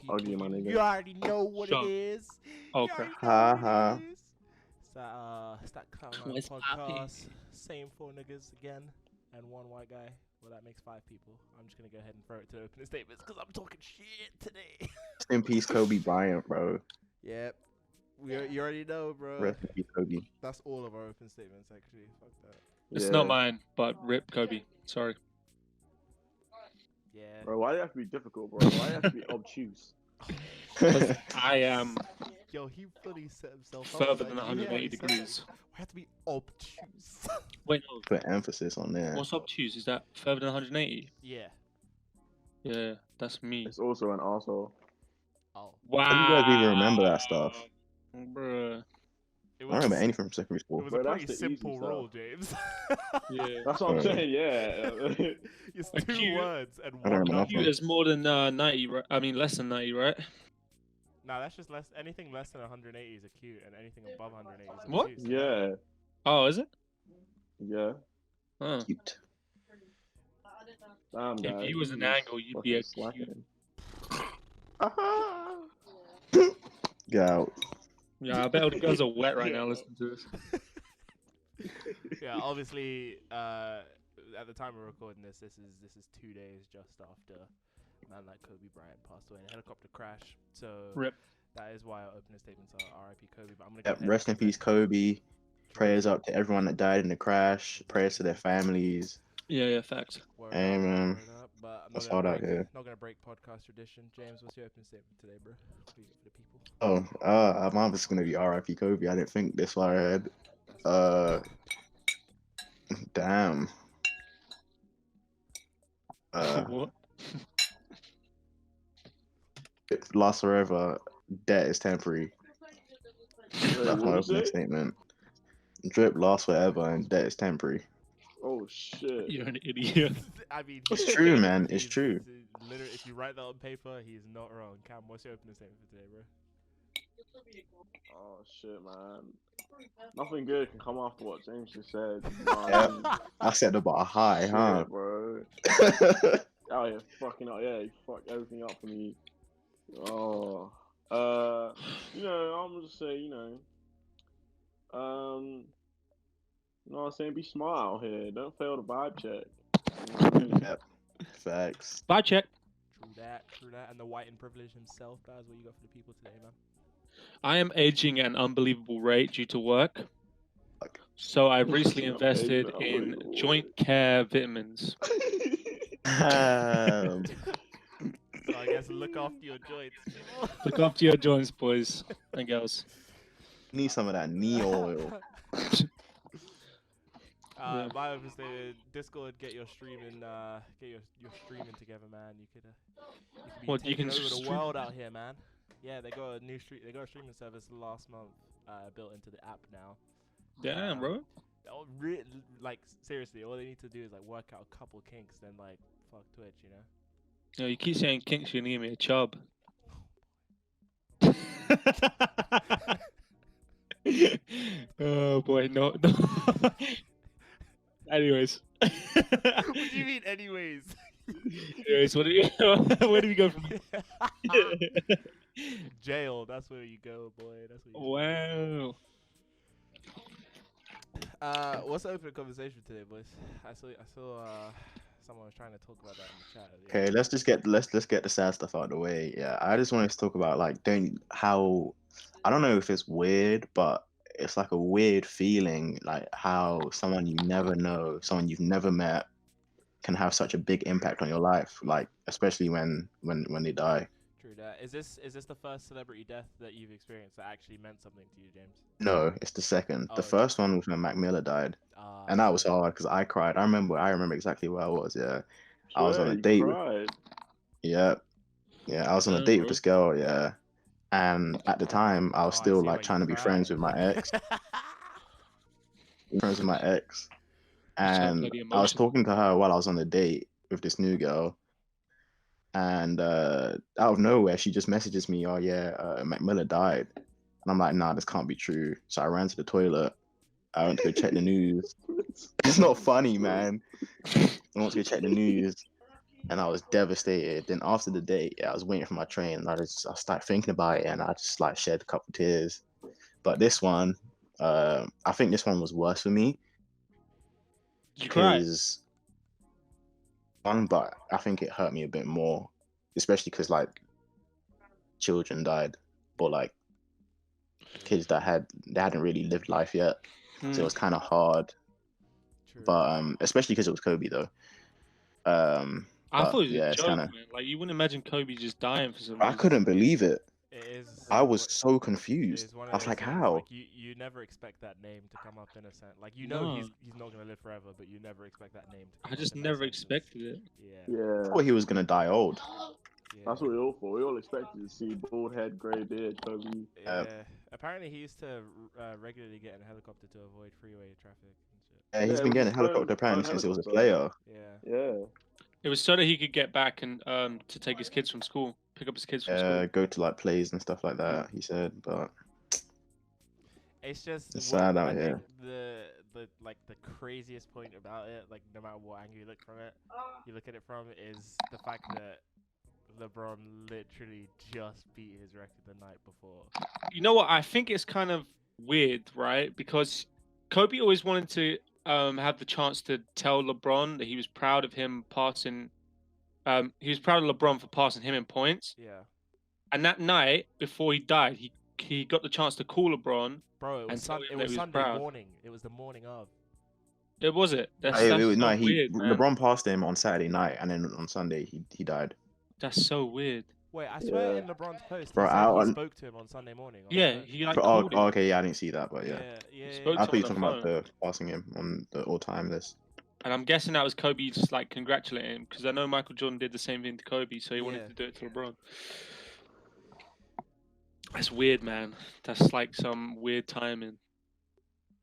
Ugly, my You nigga. already know what it Sure. is. You Okay. already know Ha what ha. it is. It's that Clown Where's Poppy? podcast. Same four niggas again, and one white guy. Well, that makes 5 people. I'm just gonna go ahead and throw it to opening statements because I'm talking shit today. Rest in peace, Kobe Bryant, bro. Yep. You already know, bro. Rest in peace, Kobe. That's all of our open statements, actually. Fuck that. It's not mine, but rip Kobe. Sorry. Yeah. Bro, why do you have to be difficult, bro? Why do you have to be obtuse? 'Cause I am Yo, he fully set himself up. further like, than you hear how 180 he said that? degrees. We have to be obtuse. Wait, no. Put emphasis on there. What's obtuse? Is that further than 180? Yeah. Yeah, that's me. It's also an arsehole. Oh. Wow. How do you guys even remember that stuff? Bruh. It I don't remember anything from secondary It school. was Bro, a that's pretty the easy simple stuff. rule, James. Yeah. That's what I'm Bro. saying, yeah. It's A 2 cute- words and I don't one remember number. nothing. Is more than 90, right? I mean, less than 90, right? No, that's just less. Anything less than 180 is acute, and anything above 180 is What? obtuse. Yeah, Oh, is it? yeah. Oh. Cute. Damn, If guys. you was an this is angle, you'd be a fucking cute. slacking. Get out. Yeah, I bet all the girls are wet right now listening to this. Yeah, obviously, at the time we're recording this, this is 2 days just after man like Kobe Bryant passed away in a helicopter crash. So Rip. that is why our opening statements are R.I.P. Kobe. But I'm gonna Yep, rest in peace, Kobe. Prayers up to everyone that died in the crash. Prayers to their families. Yeah, facts. Amen. But I'm That's not gonna all out break, here. not gonna break podcast tradition. James, what's your opening statement today, bro? What do you got for the people? Oh, mine was gonna be R.I.P. Kobe. I didn't think this far ahead. Damn. What? Last forever. Debt is temporary. That's my what you opening say? statement. Drip lasts forever and debt is temporary. Oh shit. You're an idiot. I mean, It's true, man. It's true. Literally, if you write that on paper, he's not wrong. Cam, what's your opening statement for today, bro? Oh shit, man. Nothing good can come after what James just said. Yeah. I said about a high, Shit, huh? bro. Out here fucking up. Yeah, you fucked everything up for me. Oh. I'm just saying, you know what I'm saying? Be smart out here. Don't fail the vibe check. You know what I mean? Yep. Facts. Bye, check. True that. And the white and privileged himself, guys. What you got for the people today, man? I am aging at an unbelievable rate due to work. So I've recently invested in joint care vitamins. Damn. So I guess look after your joints. Look after your joints, boys and girls. Need some of that knee oil. Yeah. My opening statement, Discord, get your streaming, your streaming together, man. You could be What, you taking can over the stream- world out here, man. Yeah, they got a streaming service last month, built into the app now. Damn, bro. Like seriously, all they need to do is like work out a couple kinks, then like fuck Twitch, you know. No, you keep saying kinks, you need me a chub. Oh boy, no. Anyways. What do you mean, anyways? Anyways, where do we go from here? Jail. That's where you go, boy. That's where you Wow. What's the open conversation today, boys? I saw someone was trying to talk about that in the chat. Okay, let's get the sad stuff out of the way. Yeah, I just wanted to talk about like I don't know if it's weird, but it's like a weird feeling, like how someone you never know, someone you've never met, can have such a big impact on your life, like especially when they die. True that. Is this the first celebrity death that you've experienced that actually meant something to you, James? No, it's the second. Oh, The first one was when Mac Miller died, and that was hard because I cried. I remember exactly where I was. Yeah, I was on a You date. cried. Yeah, I was on a date with this girl. Yeah, and at the time I was Oh, I still see like why trying you to be friends cried. with my ex. Friends with my ex, So and bloody I was emotional. talking to her while I was on the date with this new girl, and out of nowhere she just messages me, "Oh yeah, Mac Miller died," and I'm like, "Nah, this can't be true." So I ran to the toilet. I went to go check the news. It's not funny, man. I went to go check the news, and I was devastated. Then after the date, I was waiting for my train, and I started thinking about it, and I just like shed a couple tears. But this one, I think this one was worse for me You cried. because but I think it hurt me a bit more, especially because like children died, or like kids that hadn't really lived life yet, so it was kind of hard. True. But especially because it was Kobe though. I But thought it was yeah, a it's joke, kind of. man. Like you wouldn't imagine Kobe just dying for some I reason. couldn't believe it. It is. I was what- so it confused. is one of I was those like, things, how? Like you never expect that name to come up in a sense. Like you know No. he's not gonna live forever, but you never expect that name to come I up just in that never sentence. expected it. Yeah. I Yeah. thought he was gonna die old. Yeah. That's what we all thought. We all expected to see bald head, grey beard, Kobe. Yeah. Apparently he used to regularly get in a helicopter to avoid freeway traffic and shit. Yeah, he's Yeah, been it getting a was his own- helicopter apparently own since he was a helicopter. player. Yeah. Yeah. It was so that he could get back and to take his kids from school, pick up his kids from school. Go to like plays and stuff like that. He said, but It's just It's what sad out I here. think the like the craziest point about it, like no matter what angle you look from it, you look at it from, is the fact that LeBron literally just beat his record the night before. You know what? I think it's kind of weird, right? Because Kobe always wanted to have the chance to tell LeBron that he was proud of him passing. He was proud of LeBron for passing him in points. Yeah. And that night before he died, he got the chance to call LeBron. Bro, it was, And tell him it that was he was Sunday proud. morning. It was the morning of. It was it. That's no, so weird, man. LeBron passed him on Saturday night, and then on Sunday he died. That's so weird. Wait, I swear Yeah. in LeBron's post, Bro, he said he I- spoke to him on Sunday morning. on the Yeah, phone. he like Oh, called him. okay, yeah, I didn't see that, but yeah. Yeah. spoke I to thought you him were on talking the about the passing him on the all-time list. And I'm guessing that was Kobe just like congratulating him because I know Michael Jordan did the same thing to Kobe, so he Yeah. wanted to do it to LeBron. That's weird, man. That's like some weird timing.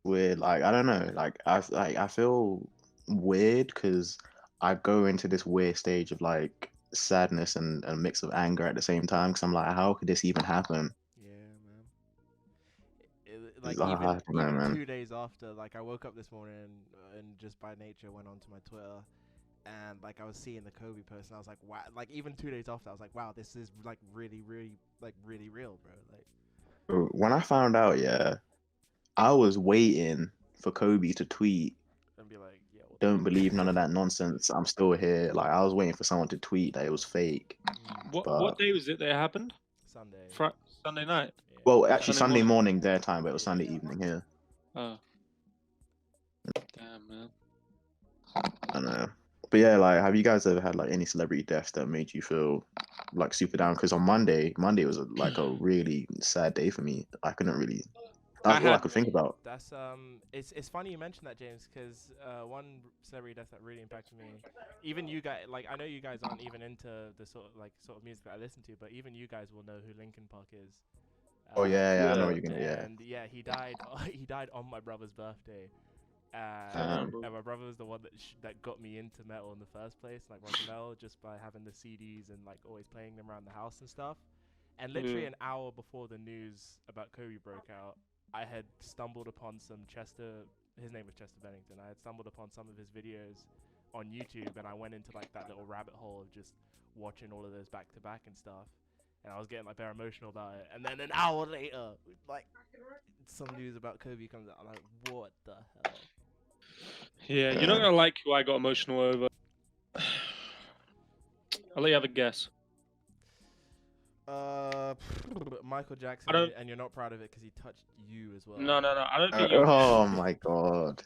Weird, like I don't know, like I feel weird because I go into this weird stage of like sadness and a mix of anger at the same time because I'm like, how could this even happen? Yeah, man. Like I even, don't know, even man. 2 days after, like I woke up this morning and just by nature went onto my Twitter, and like I was seeing the Kobe post, and I was like, wow. Like even 2 days after, I was like, wow, this is like really real, bro. Like When I found out, yeah, I was waiting for Kobe to tweet, and be like, yeah. What the "Don't fuck?" believe none of that nonsense. I'm still here." Like I was waiting for someone to tweet that it was fake. What But- day was it that it happened? Sunday. Sunday night. Yeah. Well, actually, Sunday Sunday morning their time, but it was Sunday evening here. Oh. Damn, man. I don't know. But yeah, like, have you guys ever had like any celebrity deaths that made you feel like super down? Because on Monday was like a really sad day for me. I couldn't really. That's all I could think about. That's it's funny you mentioned that, James, because one celebrity death that really impacted me. Even you guys, like I know you guys aren't even into the sort of music that I listen to, but even you guys will know who Linkin Park is. Oh yeah, I know yeah. what you're gonna. Yeah. And yeah, he died. He died on my brother's birthday. Damn. And my brother was the one that got me into metal in the first place, like rock and metal, just by having the CDs and like always playing them around the house and stuff. And literally an hour before the news about Kobe broke out, I had stumbled upon his name was Chester Bennington. I had stumbled upon some of his videos on YouTube, and I went into like that little rabbit hole of just watching all of those back to back and stuff. And I was getting like very emotional about it. And then an hour later, like some news about Kobe comes out. I'm like, what the hell? Yeah, you're not gonna like who I got emotional over. I'll let you have a guess. Michael Jackson, I don't- and you're not proud of it because he touched you as well. No. I don't think you. Oh my god!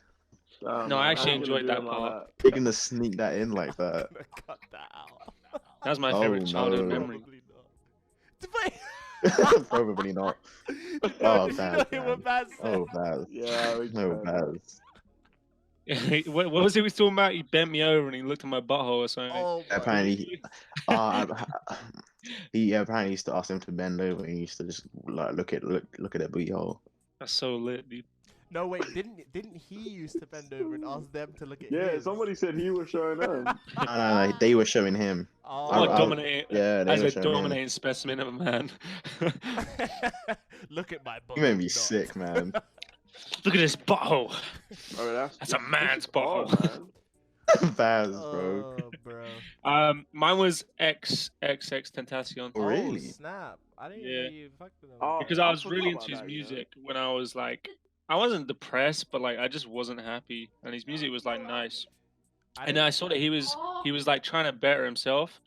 Damn, No, I man, actually ain't enjoyed gonna that do him like part. You're gonna sneak that in like that? I'm gonna cut that out. That's my Oh, favorite childhood no. memory. Probably not. Probably not. Yo, Oh, did you Baz, know man. what Baz said? Oh Baz. Yeah, we No can. Baz. What was he was talking about? He bent me over and he looked at my butthole or something. Oh, my Apparently, he apparently used to ask him to bend over, and he used to just like look at a booty hole. That's so lit, dude. No, wait, didn't he used to bend over and ask them to look at Yeah, his? somebody said he was showing them. No, they were showing him. Oh, I'm a I- dominating, Yeah, they as were a showing him. dominating specimen of a man. Look at my butt. You made me dog. sick, man. Look at this butthole. Bro, That's a man's hard, butthole. man. Baz, bro. Oh, bro. Mine was XXX Tentacion. Oh, really? Snap! I didn't even know Yeah. you fucked with him. Oh, Because I I was forgot really about into his that, you know? music when I was like, I wasn't depressed, but like I just wasn't happy, and his music was like nice. And then I saw that he was like trying to better himself.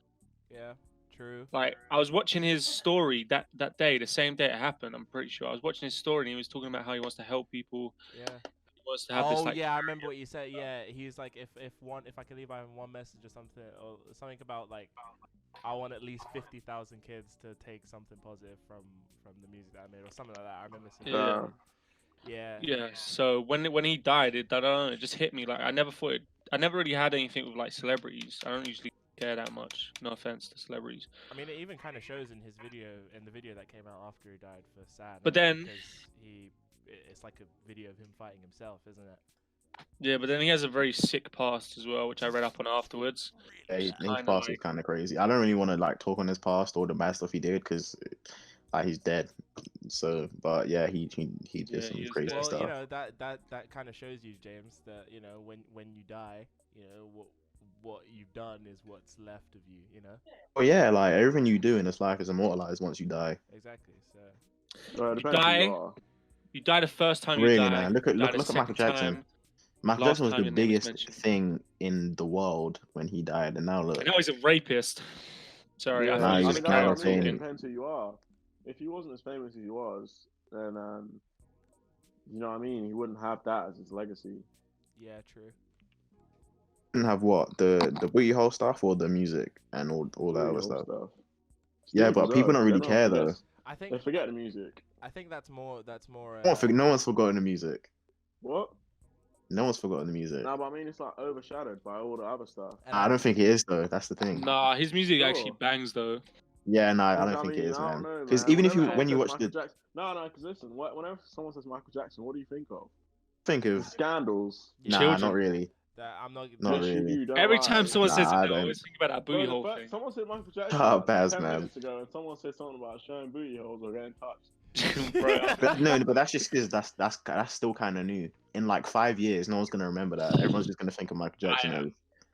Yeah, true. Like I was watching his story that day, the same day it happened. I'm pretty sure I was watching his story, and he was talking about how he wants to help people. Yeah. He wants to have this Oh like. yeah, I remember what you said. Yeah, he's like, if I could leave out one message or something about like, I want at least 50,000 kids to take something positive from the music that I made or something like that. I remember seeing. Yeah. That. Yeah. Yeah. So when he died, I don't know, it just hit me. Like I never thought I never really had anything with like celebrities. I don't usually care that much. No offense to celebrities. I mean, it even kind of shows in the video that came out after he died for Sad. But then- because it's like a video of him fighting himself, isn't it? Yeah, but then he has a very sick past as well, which I read up on afterwards. Yeah, his Kinda past like- is kind of crazy. I don't really want to like talk on his past or the bad stuff he did because like he's dead. So, but yeah, he did Yeah, some he is crazy dead. Well, stuff. you know that kind of shows you, James, that you know when you die, you know what you've done is what's left of you. You know. Well, yeah, like everything you do in this life is immortalized once you die. Exactly. So. Well, it You depends who die. you are. You die the first time you Really, die. man. Look at you die the look at Michael second Jackson. time, Michael last Jackson was time the your name is biggest mentioned. thing in the world when he died, and now look. And now he's a rapist. Sorry, Yeah, I Nah, thought he's he I was just mean, that's kind what of I mean. It saying- depends who you are. If he wasn't as famous as he was, then you know what I mean. He wouldn't have that as his legacy. Yeah. True. Didn't have what the booty hole stuff or the music and all that Really other old stuff. stuff. Yeah, Still but people don't preserved. really Everyone care though. forgets- I They think forget the music. I think that's more. No one's forgotten the music. What? No one's forgotten the music. No, but I mean, it's like overshadowed by all the other stuff. and I don't think it is though. That's the thing. Nah, his music actually Sure. bangs though. Yeah, no, I Because, don't think it mean, is, I don't man. know, Because man. even if Whenever you someone when you says watch Michael the Jackson, no, because listen, whenever someone says Michael Jackson, what do you think of? think of Scandals. Yeah, nah, Children. not really. that I'm not. Not Yes, you really. do, don't Every lie. time someone Nah, says I something, I don't. always think about that booty Bro, hole the fact, thing. someone said Michael Jackson Oh, like Baz, 10 man. minutes ago, and someone said something about showing booty holes or getting touched. Bro, No, but that's just because that's still kind of new. In like 5 years, no one's gonna remember that. Everyone's just gonna think of Michael Jackson as.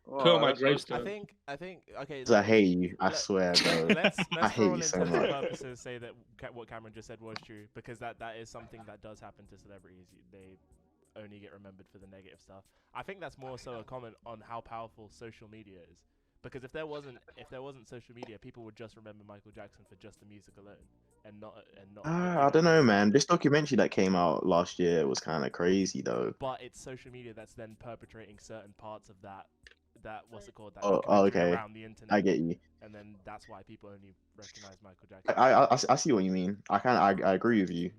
Put on my that's gravestone. I think. Okay. I hate you. I let- swear, bro. Let's I for hate all you so intents and much. purposes say that what Cameron just said was true, because that is something that does happen to celebrities. They only get remembered for the negative stuff. I think that's more so a comment on how powerful social media is. Because if there wasn't social media, people would just remember Michael Jackson for just the music alone, and not. I don't know, man. This documentary that came out last year was kind of crazy, though. But it's social media that's then perpetrating certain parts of that what's it called? That Oh, documentary okay. around the internet. I get you. And then that's why people only recognize Michael Jackson. I see what you mean. I agree with you,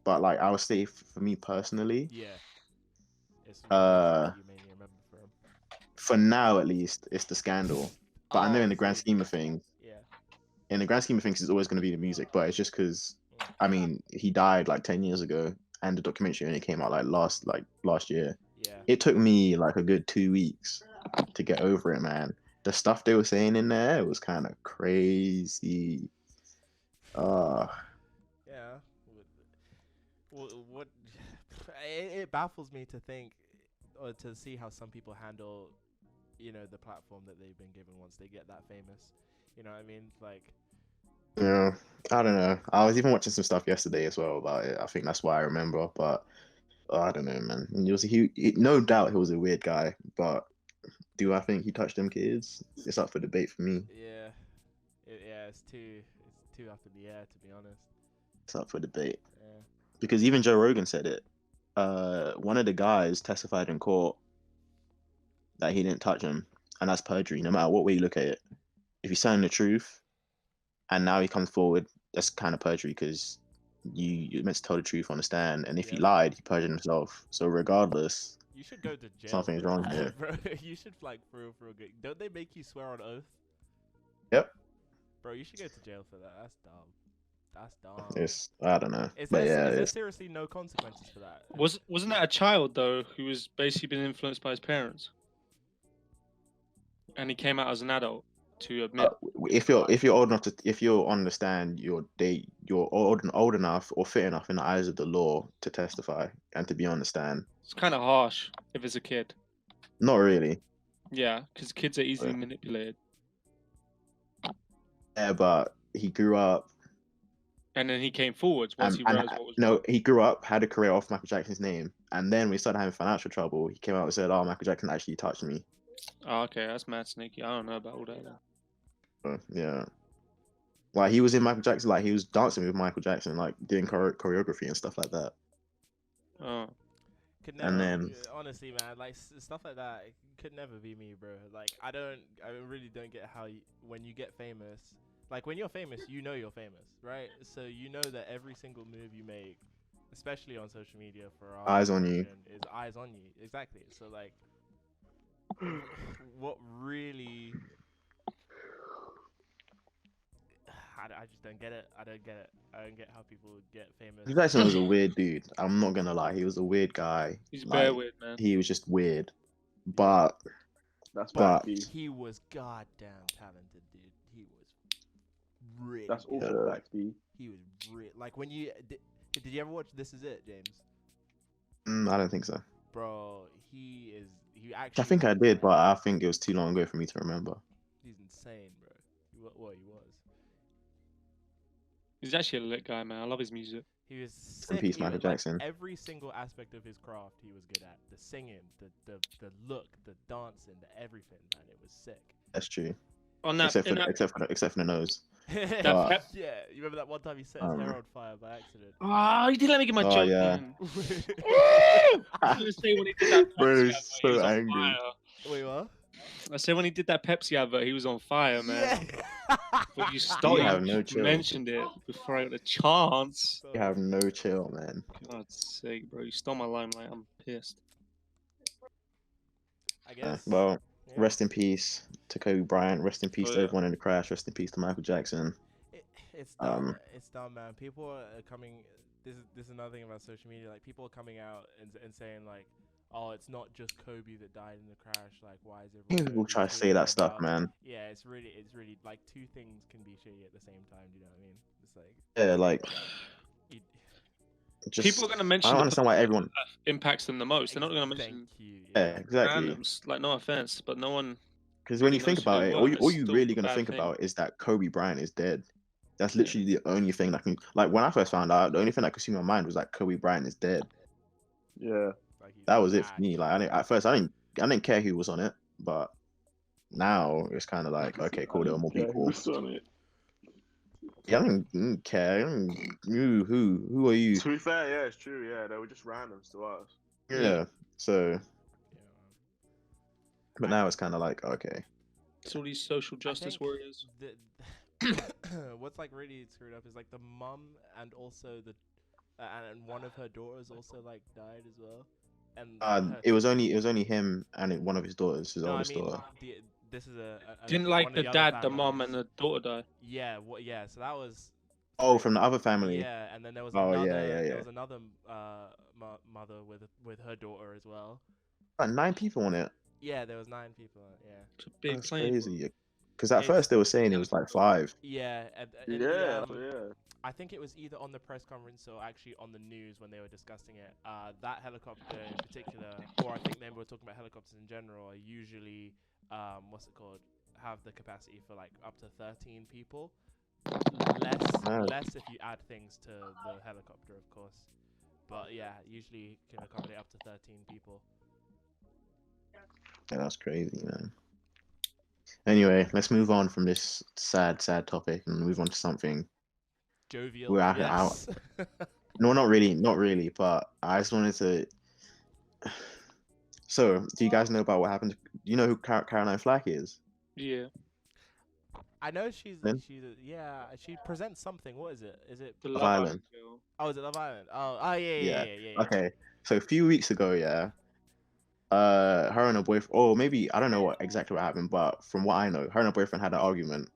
but like I would say for me personally, Yeah. It's Uh, you mainly remember from. for now at least, it's the scandal. But I know Oh, in the grand see. scheme of things, Yeah. in the grand scheme of things, it's always going to be the music. But it's just because, I mean, he died like 10 years ago, and the documentary only came out like last year. Yeah. It took me like a good 2 weeks to get over it, man. The stuff they were saying in there was kind of crazy. Yeah. What it baffles me to think or to see how some people handle, the platform that they've been given once they get that famous. You know what I mean? Like, Yeah, I don't know. I was even watching some stuff yesterday as well about it. I think that's why I remember. But I don't know, man. No doubt he was a weird guy. But do I think he touched them kids? It's up for debate for me. yeah, it's too up in the air, to be honest. It's up for debate Yeah. because even Joe Rogan said it. One of the guys testified in court that he didn't touch him, and that's perjury. No matter what way you look at it, if he's telling the truth, and now he comes forward, that's kind of perjury because you're meant to tell the truth on the stand, and if he Yep. lied, he perjured himself. So regardless, You should go to jail. Something's for wrong that, here. bro. You should for real good. Don't they make you swear on oath? Yep. Bro, you should go to jail for that. That's dumb. That's dumb. it's I don't know, Is but there, yeah, is there it's, seriously no consequences for that? wasn't that a child though who was basically been influenced by his parents, and he came out as an adult to admit? if you're old enough to if you understand you're old enough or fit enough in the eyes of the law to testify and to be on the stand. It's kind of harsh if it's a kid. Not really. Yeah, because kids are easily manipulated. Yeah, but he grew up. And then he came forwards once he realized what was no, wrong. he grew up, had a career off Michael Jackson's name, and then when he started having financial trouble, he came out and said, "Oh, Michael Jackson actually touched me." Oh, okay, that's mad sneaky. I don't know about all that. Yeah, like he was in Michael Jackson, like he was dancing with Michael Jackson, like doing choreography and stuff like that. Oh. Could And never, then- honestly, man, like stuff like that it could never be me, bro. Like I really don't get how when you get famous, like when you're famous, you know you're famous, right? So you know that every single move you make, especially on social media for our Eyes on you. generation, is eyes on you. Exactly. So like, what really? I just don't get it. I don't get it. I don't get how people get famous. Michael Jackson was a weird dude. I'm not gonna lie, he was a weird guy. He's like, bare weird, man. He was just weird, but That's But- facty. He was goddamn talented, dude. He was really. That's good. also facty. He was real. Like when you did you ever watch This Is It, James? I don't think so. Bro, he is. He actually. I think I did, but I think it was too long ago for me to remember. He's insane, bro. What he was. He's actually a lit guy, man. I love his music. He was in sick. peace, He Michael was, like, Jackson. every single aspect of his craft, he was good at. The singing, the look, the dancing, the everything, man. It was sick. That's true. On that, Except in for that- except for the nose. that But- pep- Yeah, you remember that one time he set his hair on fire by accident? Oh, you didn't let me get my Oh, joke yeah. in. I was gonna say when he did that Bro, Pepsi he's advert, so he was on angry. fire. Wait, what? I said when he did that Pepsi advert, he was on fire, man. Yeah. But you stole You have it. no You chill. mentioned it before I got a chance. You have no chill, man. God's sake, bro. You stole my limelight. I'm pissed. I guess. Well, yeah. rest in peace to Kobe Bryant. Rest in peace Oh, to yeah. everyone in the crash. Rest in peace to Michael Jackson. It's dumb. Um, It's dumb, man. People are coming. This is another thing about social media. Like people are coming out and saying like, "Oh, it's not just Kobe that died in the crash. Like, why is everyone?" People only try to say talking that stuff, about-" man. Yeah, it's really like two things can be shitty at the same time. Do you know what I mean? It's like Yeah, like you, just People are going to mention I don't the understand why everyone. that impacts them the most. They're not going to Thank mention you. Yeah, exactly. randoms. Like, no offense, but no one. Because when you Really think knows who about they it, were, all it's you still really a gonna bad think thing. about is that Kobe Bryant is dead. That's literally the only thing that can. Like when I first found out, the only thing that could see my mind was like Kobe Bryant is dead. Yeah. Like, he's That was it for mad. me. Like at first I didn't care who was on it, but now it's kind of like okay, cool. There were more Yeah, people. who's on it? Yeah, I didn't care. Who are you? To be fair, yeah, it's true. Yeah, they were just randoms to us. Yeah. So, Yeah, but now it's kind of like okay. It's all these social justice think warriors. what's like really screwed up is like the mum and also the and one of her daughters also like died as well. And her- It was only him and one of his daughters, his no, I oldest mean daughter. this is Didn't one like of the other dad, the mom, and families. the daughter die. Yeah, yeah. So that was Oh, from the other family. yeah, and then there was Oh, another yeah. there was another mother with her daughter as well. Like 9 people on it. Yeah, there was 9 people. Yeah. It's a big That's claim. crazy. Because at It's- first they were saying it was like 5. Yeah, and Yeah, like, yeah. I think it was either on the press conference or actually on the news when they were discussing it. That helicopter in particular, or I think they were talking about helicopters in general, are usually, what's it called, have the capacity for like up to 13 people. Less if you add things to the helicopter, of course. But yeah, usually can accommodate up to 13 people. Yeah, that's crazy, man. Anyway, let's move on from this sad topic and move on to something. Jovial. We're out- Yes. No, not really, but I just wanted to. So, do you guys know about what happened? Do you know who Caroline Flack is? Yeah. I know she's Then? yeah, she presents something. What is it? Is it The Love Love Island. Island girl. Oh, is it Love Island? Oh, yeah. Okay, so a few weeks ago, yeah, her and her boyfriend, or maybe I don't know exactly what happened, but from what I know, her and her boyfriend had an argument.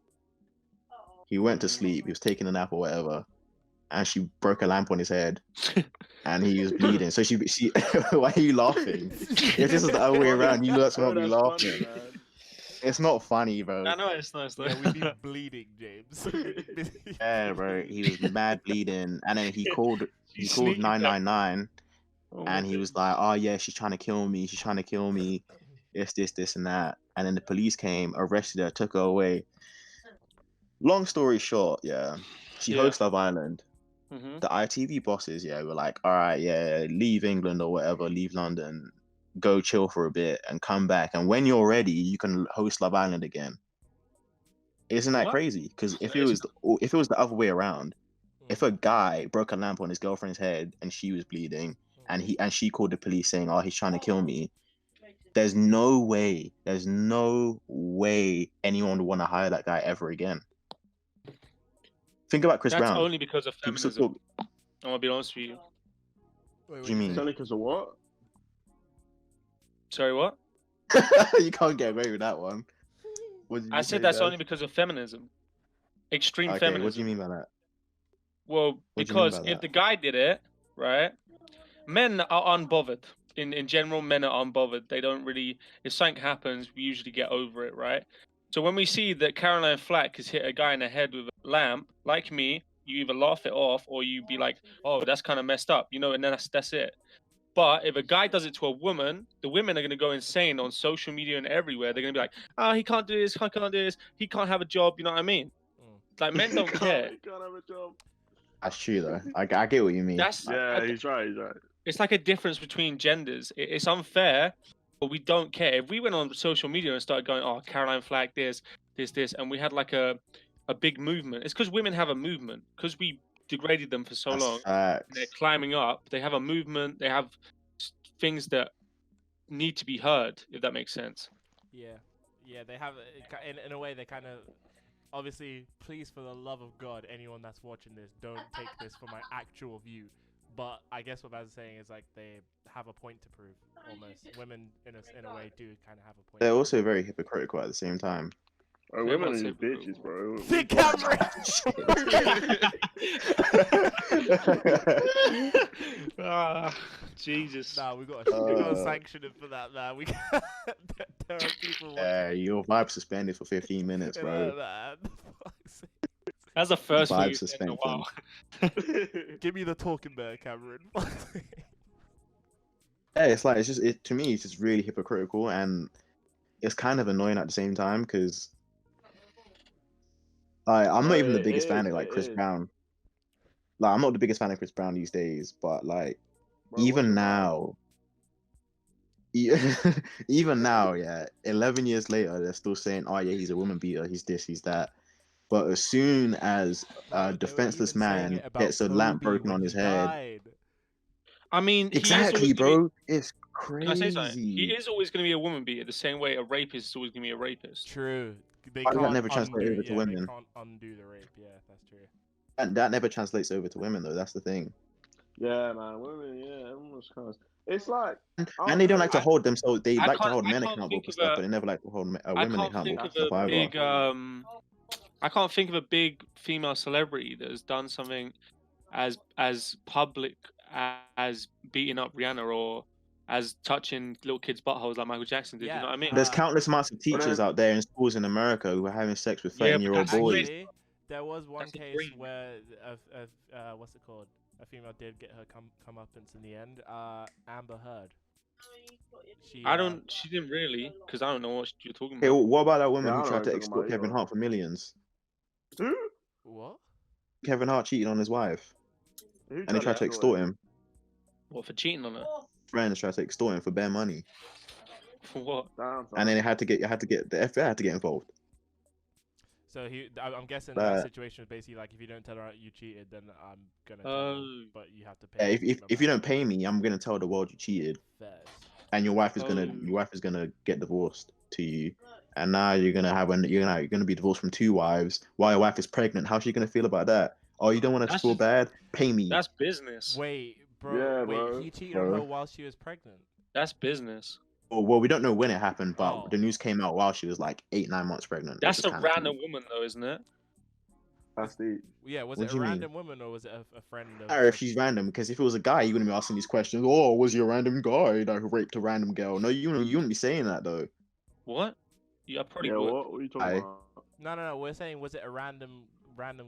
He went to sleep, he was taking a nap or whatever, and she broke a lamp on his head, and he was bleeding. So she why are you laughing? If this is the other way around, you lot won't be that's laughing. funny, man. It's not funny, bro. I know it's nice though. Yeah, we'd be bleeding, James. Yeah, bro. He was mad bleeding, and then he called sneaky that- 999, Oh, and he okay. was like, "Oh yeah, she's trying to kill me. She's trying to kill me." it's this, and that. And then the police came, arrested her, took her away. Long story short, yeah, she hosts Love Island. Hmm. The ITV bosses, yeah, were like, all right, yeah, leave England or whatever, leave London, go chill for a bit and come back. And when you're ready, you can host Love Island again. Isn't that What? crazy? Because if That it is was if it was the other way around, if Mm, a guy broke a lamp on his girlfriend's head and she was bleeding, and she called the police saying, "Oh, he's trying to kill me," there's no way anyone would want to hire that guy ever again. Think about Chris That's Brown. only because of People still feminism. talk. I'm gonna be honest with you. Wait, What do you mean? It's only because of what? Sorry, what? You can't get away with that one. What did you I say, said that's Dad? only because of feminism. Extreme Okay, feminism. what do you mean by that? Well, What do you mean because by if that? the guy did it, right? Men are unbothered. In general, men are unbothered. They don't really. If something happens, we usually get over it, right? So when we see that Caroline Flack has hit a guy in the head with a lamp, like me, you either laugh it off or you be like, "Oh, that's kind of messed up," you know, and then that's it. But if a guy does it to a woman, the women are going to go insane on social media and everywhere. They're going to be like, "Oh, he can't do this. I can't do this. He can't have a job." You know what I mean? mm. Like men don't care. He can't have a job. That's true though. I get what you mean. That's Yeah, he's right. He's right. it's like a difference between genders. It's unfair, but we don't care. If we went on social media and started going, "Oh, Caroline Flack, this," and we had like a big movement, it's because women have a movement. Because we degraded them for so That's long, and they're facts. climbing up. They have a movement. They have things that need to be heard. If that makes sense. Yeah, yeah. They have in a way they kind of obviously. Please, for the love of God, anyone that's watching this, don't take this for my actual view. But I guess what Baz is saying is like they have a point to prove. Almost women in a way do kind of have a point. They're to also prove. very hypocritical at the same time. Bro, They women won't are say just bitches, bro. Sick Cameron. Ah, Jesus. Nah, we got to sanction him for that. Man, we there are people watching. Your vibe suspended for 15 minutes, bro. Man. That's the first Vibe move in a suspension. while. Give me the talking bear, Cameron. Yeah, it's like to me it's just really hypocritical, and it's kind of annoying at the same time because I'm not Bro, even the it biggest fan is, of like it Chris is. Brown. Like I'm not the biggest fan of Chris Brown these days, but like Bro, what's even your now, even now, yeah, 11 years later, they're still saying, "Oh yeah, he's a woman beater. He's this, he's that." But as soon as Bro, a they were defenseless even saying man it about gets a lamp Kobe broken when on he his head, died. I mean, he is exactly, always gonna be. bro, it's Can I say something? He crazy. is always going to be a woman beater, the same way a rapist is always going to be a rapist. True. They Why does that can't never translate undo. over to Yeah, they women? can't undo the rape. Yeah, that's true. And that never translates over to women though. That's the thing. Yeah, man, women, yeah, everyone's kind of. It's like, I And don't they don't know. like to hold them, so they I like to can't. hold I men can't accountable think for of stuff, a. but they never like to hold I women can't accountable think for of That's stuff a the either. big. thing. I can't think of a big female celebrity that has done something as public as beating up Rihanna or as touching little kids' buttholes like Michael Jackson did. You know what I mean? There's countless amounts of But teachers then, out there in schools in America who are having sex with Yeah, but 13-year-old that's boys. crazy. Actually, there was one That's a case dream. where what's it called? A female did get her comeuppance in the end. Amber Heard. She I don't. She didn't really, because I don't know what you're talking Hey, about. what about that woman yeah, I who don't know tried what to you're talking extort about Kevin either. Hart for millions? Who? what? Kevin Hart cheated on his wife, Who and they tried to extort extort him. What, for cheating on her? Friends tried to extort him for bare money, For what? Damn, and then son. it had to get the FBI had to get involved. So I'm guessing Uh, that situation was basically like if you don't tell her you cheated, then I'm gonna tell her, Oh. but you have to Yeah, pay. if you don't pay me, I'm gonna tell the world you cheated, Fairs. and your wife is Oh. gonna get divorced to you, and now you're gonna be divorced from 2 wives while your wife is pregnant. How's she gonna feel about that? Oh, you don't want to That's feel just- bad? Pay me, That's business. Wait, bro. Yeah, wait, bro. he cheated on Bro. her while she was pregnant. That's business. Well, we don't know when it happened, but Oh. the news came out while she was like 8-9 months pregnant. which That's is a kinda random cool. woman, though, isn't it? That's the. Yeah, was What it do a you mean? random woman or was it a friend of? Or if she's random, because if it was a guy, you wouldn't be asking these questions. Oh, was you a random guy that raped a random girl? No, you wouldn't be saying that though. What? Yeah, I probably Yeah, would. what are you talking I- about? No. We're saying was it a random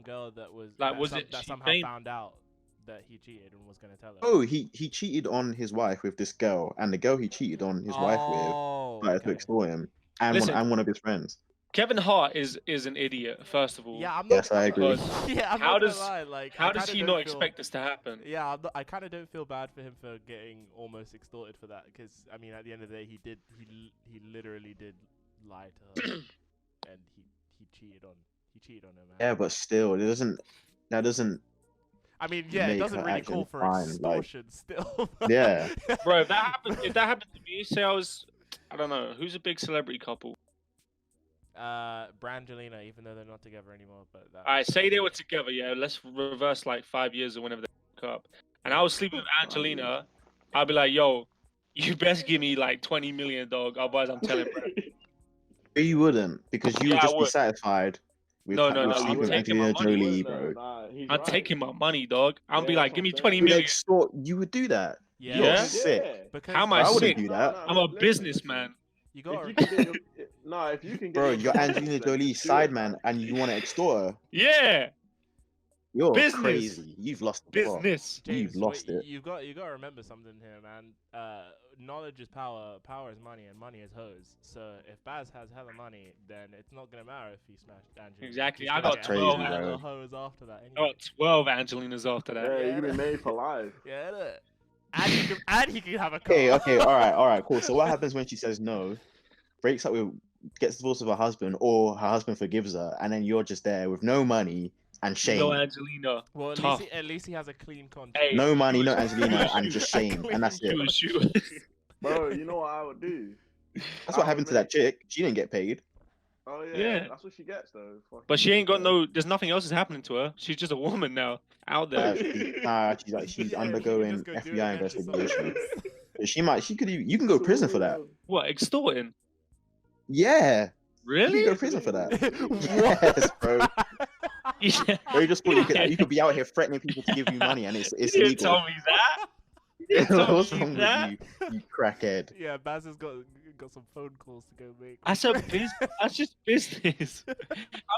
girl that was Like, that was some- it that she somehow famous? found out that he cheated and was gonna tell her. Oh, he cheated on his wife with this girl, and the girl he cheated on his wife with Oh, tried to okay. extort him, and Listen. one of his friends. Kevin Hart is an idiot. First of all. Yeah, I'm not. Yes, I agree. Yeah, I'm How not gonna does- lie. Like, How I does kinda he don't not feel- expect this to happen? Yeah, I kind of don't feel bad for him for getting almost extorted for that, because I mean, at the end of the day, he literally did lie to her, and he cheated on her, man. Yeah, but still, that doesn't. I mean, yeah, it make doesn't her really action call for fine, like- extortion still. Yeah. Bro, if that happened to me, say I don't know, who's a big celebrity couple? Brangelina, even though they're not together anymore, but that. I say they were together, yeah. Let's reverse like 5 years or whenever they broke up. And I was sleeping with Angelina. I'd be like, yo, you best give me like 20 million, dog. Otherwise, I'm telling Brad. You wouldn't, because you Yeah, would I just be would. satisfied with, No, with no, sleeping I'm with taking my Angelina money. Jolie, bro. I'm taking my money, dog. I'll be Yeah, like, that's give me what I'm 20 saying. You would million. extort. You would do that. Yeah. You're Yeah? sick. Because How am I I wouldn't sick? do that. I'm a businessman. You If got you can get if you can get Bro, your you're girl Angelina sex, then Jolie do it, side man. man, and you want to extort her. Yeah, You're Business. crazy. You've lost the plot. business. You've James, lost wait, it. you got to remember something here, man. Knowledge is power, power is money, and money is hoes. So if Baz has hella money, then it's not gonna matter if he smashed Angelina. Exactly, He's I gonna got get 12, hella bro. hoes after that. I Anyway. got 12 Angelinas after that. Yeah, Yeah, you can be made for life. Yeah, innit? And he can have a car. Okay, all right, cool. So what happens when she says no, breaks up with, gets divorced with her husband, or her husband forgives her, and then you're just there with no money and shame? No Angelina. Well, Tough. at least he has a clean conscience. Hey, No money, no shoot. Angelina, and Shoot. just shame, and that's it. Shoot. Bro, you know what I would do? That's what happened to that chick. She didn't get paid. Oh yeah, Yeah. that's what she gets though. But she ain't got no. There's nothing else is happening to her. She's just a woman now, out there. She's Yeah, undergoing he can just go do it FBI again to someone investigation. else. She could, you can go to prison for that. What, extorting? Yeah, you Really? can go to prison for that. What? Yes, bro. Yeah. Bro, you just thought you could be out here threatening people to give you money, and it's You didn't legal. tell me that. You didn't tell What's me wrong that. with you crackhead? Yeah, Baz has got some phone calls to go make. That's just business. How's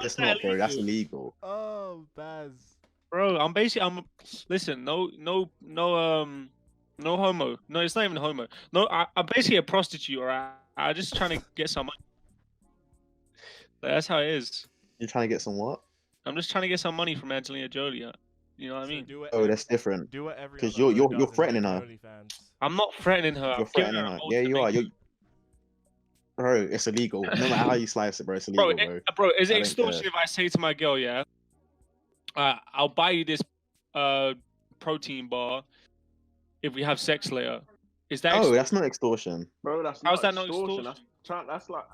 It's that not, bro. That's illegal? illegal. Oh, Baz. Bro, listen, no homo. No, it's not even homo. No, I'm basically a prostitute, alright? I'm just trying to get some money. That's how it is. You're trying to get some what? I'm just trying to get some money from Angelina Jolie. You know what I mean? Oh, that's different. Do what every 'Cause other you're hoe does and threatening make her. OnlyFans. I'm not threatening her. You're I'm giving threatening her her. an Yeah, you are. ultimatum. Bro, it's illegal. No matter how you slice it, bro, it's illegal, bro. Is I it don't extortion care. if I say to my girl, yeah, I'll buy you this protein bar if we have sex later? Is that Oh, that's not extortion. Bro, that's How's not that not extortion. extortion? That's like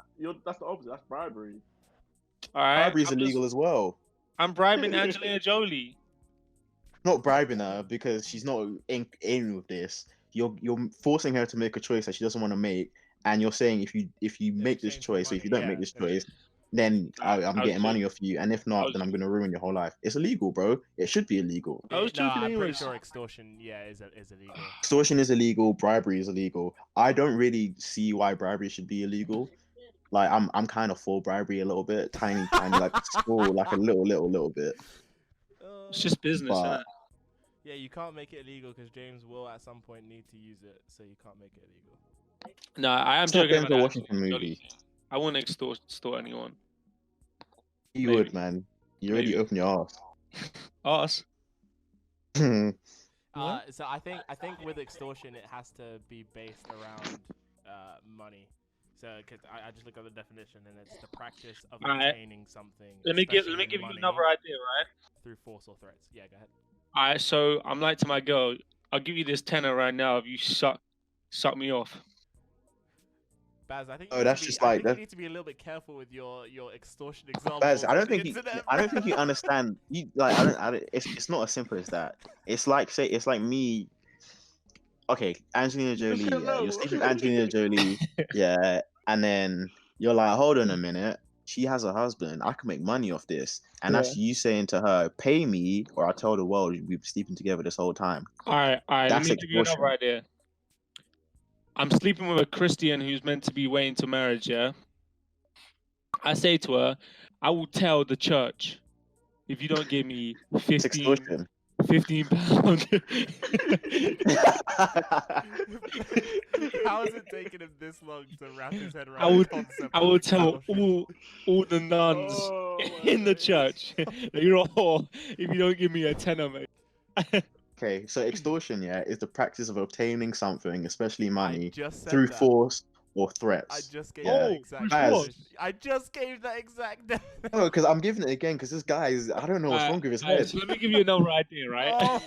that's the opposite. That's bribery. all right? Bribery's illegal as well. I'm bribing Angelina Jolie. Not bribing her because she's not in with this. You're forcing her to make a choice that she doesn't want to make, and you're saying if you make this exchange for choice, or if you money, don't make yeah. this choice, then I'm was getting money off you, and if not, was then I'm gonna ruin your whole life. It's illegal, bro. It should be illegal. I was No, joking I'm pretty anyways. sure extortion, is illegal. Extortion is illegal. Bribery is illegal. I don't really see why bribery should be illegal. Like I'm kind of for bribery a little bit, tiny, like small, like a little bit. It's just business, But- innit? Yeah, you can't make it illegal because James will at some point need to use it, so you can't make it illegal. No, I am It's not joking Denzel about Washington Angelina movie. Jolie. I wouldn't extort anyone. You Maybe. would, man. You already Maybe. open your ass. Us. So I think with extortion it has to be based around money. So because I just look at the definition and it's the practice of Alright. obtaining something. Let me give especially you money, another idea, right? through force or threats. Yeah, go ahead. Alright, so I'm like to my girl, I'll give you this tenner right now if you suck me off. Baz, I think Oh, you that's need to be, just I like think you that- need to be a little bit careful with your extortion examples. Baz, I on don't the think you, internet, I don't think you bro. understand. You like, I don't. It's not as simple as that. It's like me. Okay, Angelina Jolie. Yeah, No. you're sleeping with Angelina Jolie. Yeah, and then you're like, hold on a minute. She has a husband. I can make money off this, and that's you saying to her, "Pay me, or I'll tell the world we've been sleeping together this whole time." Alright, let That's me give you another extortion. idea. I'm sleeping with a Christian who's meant to be waiting to marriage, yeah? I say to her, I will tell the church if you don't give me It's 15, extortion. £15. How is it taking him this long to wrap his head I around would, the concept I of would the tell counterfeit? all the nuns Oh, in the my church that you're a whore if you don't give me a tenner, mate. Okay, so extortion, yeah, is the practice of obtaining something, especially I money, just said through that. force or I threats. just gave Yeah. that Oh, exact through Baz. force. definition. I just gave that exact definition. No, because I'm giving it again because this guy is, I don't know what's wrong with his head. So let me give you another idea, right? Oh,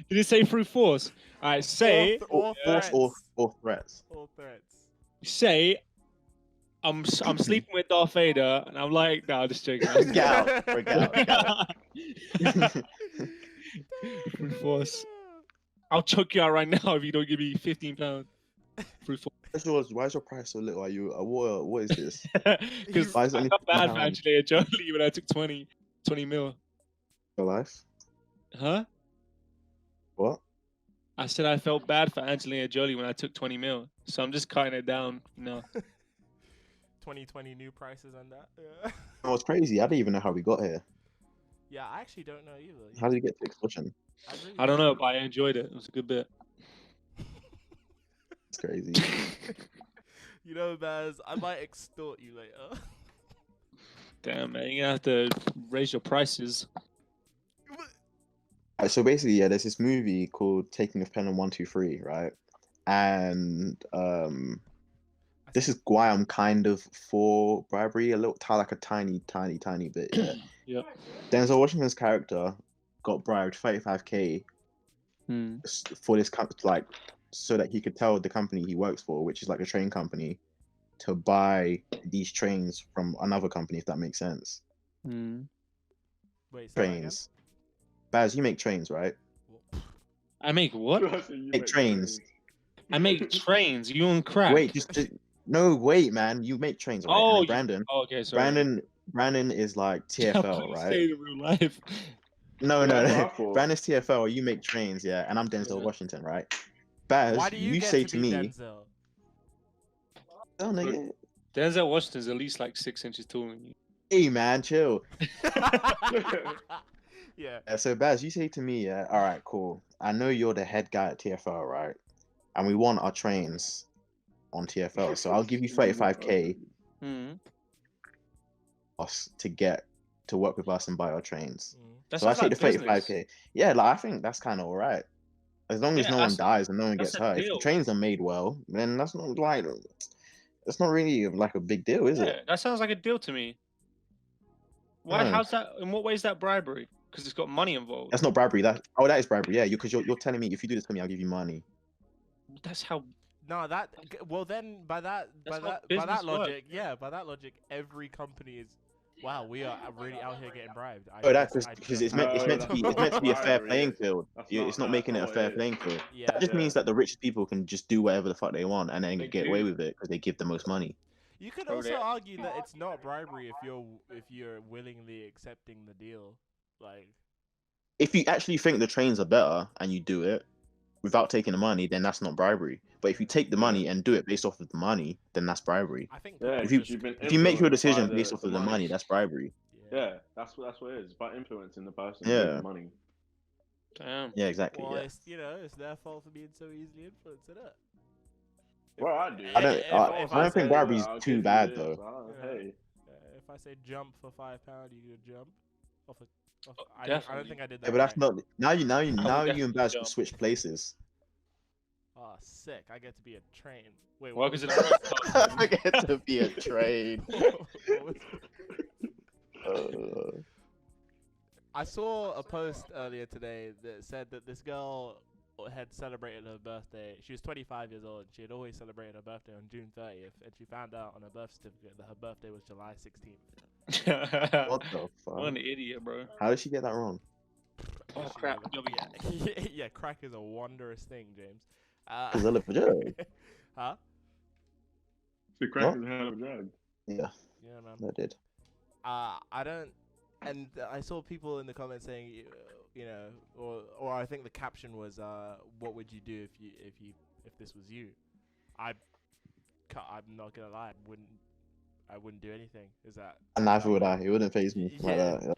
Did it say through force? All right, say or Force threats. or threats. Or threats. say I'm sleeping with Darth Vader, and I'm like, no, just joking. Get out, bro, get out. Through force. I'll choke you out right now if you don't give me £15. Through force. Why is your price so little? Are you what is this? Because Why is it I only got bad £15? for Angelina Jolie when I took 20 mil. Your life? Huh? What? I said I felt bad for Angelina Jolie when I took 20 mil. So I'm just cutting it down. No. 2020 new prices on that. Yeah. Oh, it's crazy. I don't even know how we got here. Yeah, I actually don't know either. How did we get to extortion? I don't know, but I enjoyed it. It was a good bit. It's crazy. You know, Baz, I might extort you later. Damn, man. You're going to have to raise your prices. So basically, yeah, there's this movie called Taking of Pelham 123, right? And this is why I'm kind of for bribery a little, like a tiny bit. Yeah. Yeah. Denzel Washington's character got bribed 35K for this like so that he could tell the company he works for, which is like a train company, to buy these trains from another company, if that makes sense. Wait, say that Trains. Baz, you make trains, right? again? I make what? You Make trains. I make trains. You on crack? Wait, just no, wait, man. You make trains, right? Oh, And Brandon. Oh, okay, sorry. Brandon is like Yeah, TFL, please right? say it in real life. No, Yeah, no, that's what I no. thought. Brandon's TFL, you make trains, yeah, and I'm Denzel Yeah. Washington, right? Baz, Why do you get say to to be me, Denzel? oh, nigga, Denzel Washington's at least like 6 inches taller than you. hey, man, chill. Yeah. So Baz, you say to me, yeah, all right, cool. I know you're the head guy at TFL, right? And we want our trains on TFL, so I'll give you 35K us to work with us and buy our trains. That So I sounds take like the 35K. Yeah, like I think that's kind of all right. As long as Yeah, no one that's- dies and no one that's gets a hurt. If the deal. trains are made well, then that's not like it's not really like a big deal, is Yeah, it? that sounds like a deal to me. Why? No. How's that? In what way is that bribery? Because it's got money involved. That's not bribery. That is bribery. Yeah, because you're telling me if you do this to me, I'll give you money. That's how. No, that well then by that That's how by business that logic, works. yeah, by that logic, every company is. Wow, we are really out here getting bribed. Oh, that's because it's meant to be a fair bribery. playing field. That's It's not making it a what fair is. playing field. Yeah. That just means that the richest people can just do whatever the fuck they want and then They get away do. with it because they give the most money. You could Bro, also they- argue that it's not bribery if you're willingly accepting the deal, like. If you actually think the trains are better and you do it without taking the money, then that's not bribery. But if you take the money and do it based off of the money, then that's bribery. I think Yeah, people If you- just you've been If you make your influenced by decision based off of the money, that's bribery. Yeah, that's what it is. It's about influencing the person Yeah. with the money. Damn. Yeah, exactly. Well, Yeah. it's it's their fault for being so easily influenced, isn't it? Well, I do. I don't. If I don't think say- bribery is I'll too give you bad this, though. Hey, If I say jump for £5, you could jump. Off a, off, Oh, I don't definitely. think I did that. Yeah, but that's right. not. Now you definitely and Baz jump. can switch places. Oh, sick! I get to be a train. Wait, Well, what was because it's that? I get to be a train. What was- Uh, I saw a post earlier today that said that this girl had celebrated her birthday. She was 25 years old. She had always celebrated her birthday on June 30th, and she found out on her birth certificate that her birthday was July 16th. what the fuck? What an idiot, bro. How did she get that wrong? Oh, She crap. was- yeah, crack is a wondrous thing, James. Because I live for Joe. Huh? the crack is a hell of a drug. Yeah, Yeah, man. I did. I don't, and I saw people in the comments saying, or I think the caption was, "What would you do if this was you?" I'm not gonna lie, I wouldn't do anything. Is that? And neither would I. It wouldn't phase me like Yeah. that. Yeah.